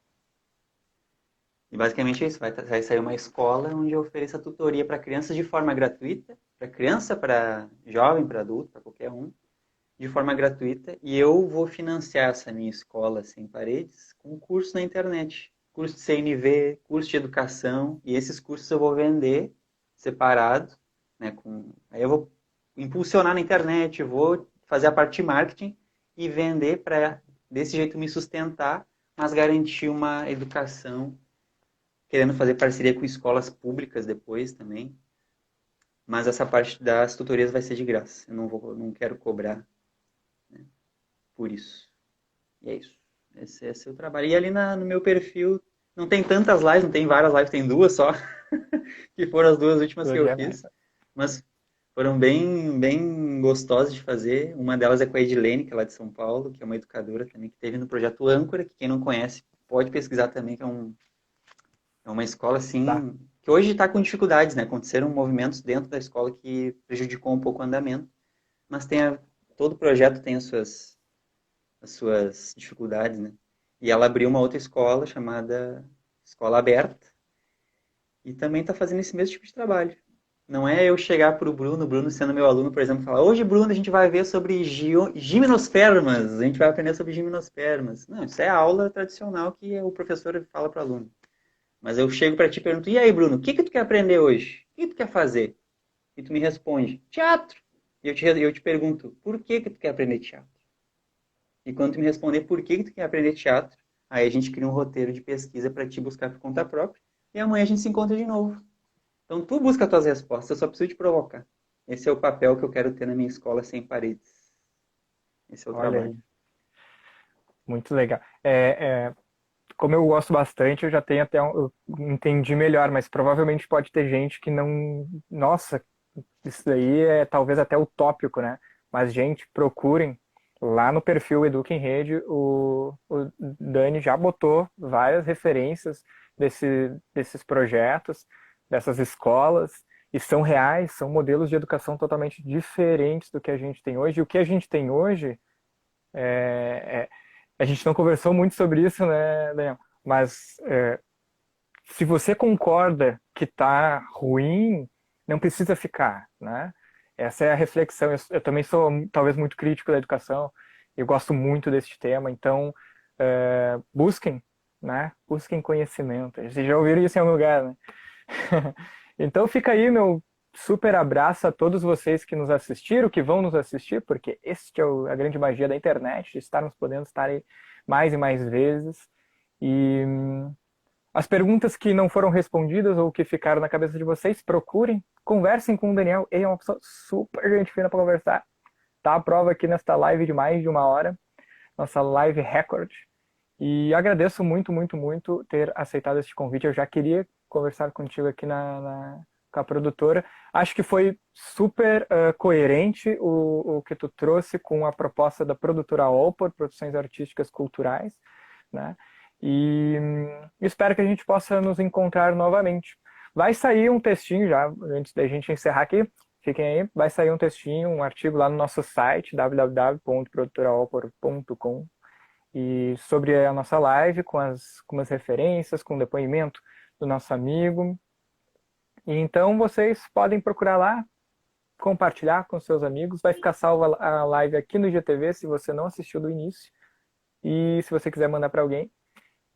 E basicamente é isso. Vai sair uma escola onde eu ofereço a tutoria para crianças de forma gratuita, para criança, para jovem, para adulto, para qualquer um, de forma gratuita. E eu vou financiar essa minha escola sem paredes com curso na internet. Curso de CNV, curso de educação. E esses cursos eu vou vender separado, né? Aí eu vou impulsionar na internet, vou fazer a parte de marketing e vender para desse jeito me sustentar, mas garantir uma educação, querendo fazer parceria com escolas públicas depois também. Mas essa parte das tutorias vai ser de graça. Não quero cobrar, né, por isso. E é isso. Esse é o trabalho. E ali no meu perfil não tem tantas lives, não tem várias lives, tem duas só, que foram as duas últimas que Hoje eu é fiz. massa. Mas foram bem gostosas de fazer. Uma delas é com a Edilene, que é lá de São Paulo, que é uma educadora também, que teve no projeto Âncora, que quem não conhece pode pesquisar também, que é uma escola Tá. assim, que hoje está com dificuldades, né? Aconteceram movimentos dentro da escola que prejudicou um pouco o andamento, mas todo projeto tem as suas dificuldades, né? E ela abriu uma outra escola chamada Escola Aberta e também está fazendo esse mesmo tipo de trabalho. Não é eu chegar para o Bruno sendo meu aluno, por exemplo, falar: hoje, Bruno, a gente vai ver sobre gimnospermas, a gente vai aprender sobre gimnospermas. Não, isso é a aula tradicional que o professor fala para o aluno. Mas eu chego para ti e pergunto: e aí, Bruno, o que que tu quer aprender hoje? O que tu quer fazer? E tu me responde: teatro. E eu te pergunto: por que que tu quer aprender teatro? E quando tu me responder por que que tu quer aprender teatro, aí a gente cria um roteiro de pesquisa para te buscar por conta própria. E amanhã a gente se encontra de novo. Então tu busca as tuas respostas, eu só preciso te provocar. Esse é o papel que eu quero ter na minha escola sem paredes. Esse é o Olha trabalho. aí. Muito legal. Como eu gosto bastante, eu já tenho eu entendi melhor, mas provavelmente pode ter gente que não. Nossa, isso daí é talvez até utópico, né? Mas, gente, procurem lá no perfil Educa em Rede, o Dani já botou várias referências desses projetos, dessas escolas, e são reais, são modelos de educação totalmente diferentes do que a gente tem hoje. E o que a gente tem hoje a gente não conversou muito sobre isso, né, Daniel? Mas se você concorda que está ruim, não precisa ficar, né? Essa é a reflexão. Eu também sou talvez muito crítico da educação. Eu gosto muito desse tema. Então, busquem, né? Busquem conhecimento. Vocês já ouviram isso em algum lugar, né? Então fica aí meu super abraço a todos vocês que nos assistiram, que vão nos assistir, porque este é a grande magia da internet, de estarmos podendo estar aí mais e mais vezes. E as perguntas que não foram respondidas ou que ficaram na cabeça de vocês, procurem, conversem com o Daniel. Ele é uma pessoa super gente fina para conversar. Tá à prova aqui nesta live de mais de uma hora, nossa live recorde. E agradeço muito, muito, muito ter aceitado este convite. Eu já queria conversar contigo aqui com a produtora. Acho que foi super coerente o que tu trouxe com a proposta da produtora Allpor, Produções Artísticas Culturais, né? E espero que a gente possa nos encontrar novamente. Vai sair um textinho já, antes da gente encerrar aqui, fiquem aí, vai sair um textinho, um artigo lá no nosso site, www.produtoraallpor.com, e sobre a nossa live, com as referências, com o depoimento do nosso amigo. E então vocês podem procurar lá, compartilhar com seus amigos. Vai ficar salva a live aqui no IGTV se você não assistiu do início. E se você quiser mandar para alguém.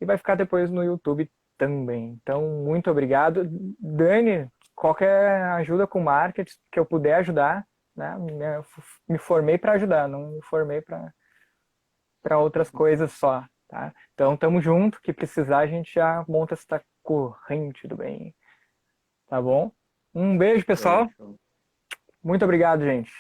E vai ficar depois no YouTube também. Então, muito obrigado. Dani, qualquer ajuda com marketing que eu puder ajudar, né? Me formei para ajudar, não me formei para outras coisas só, tá? Então, tamo junto, que precisar a gente já monta essa corrente do bem, tá bom? Um beijo, Show, pessoal. show. Muito obrigado, gente.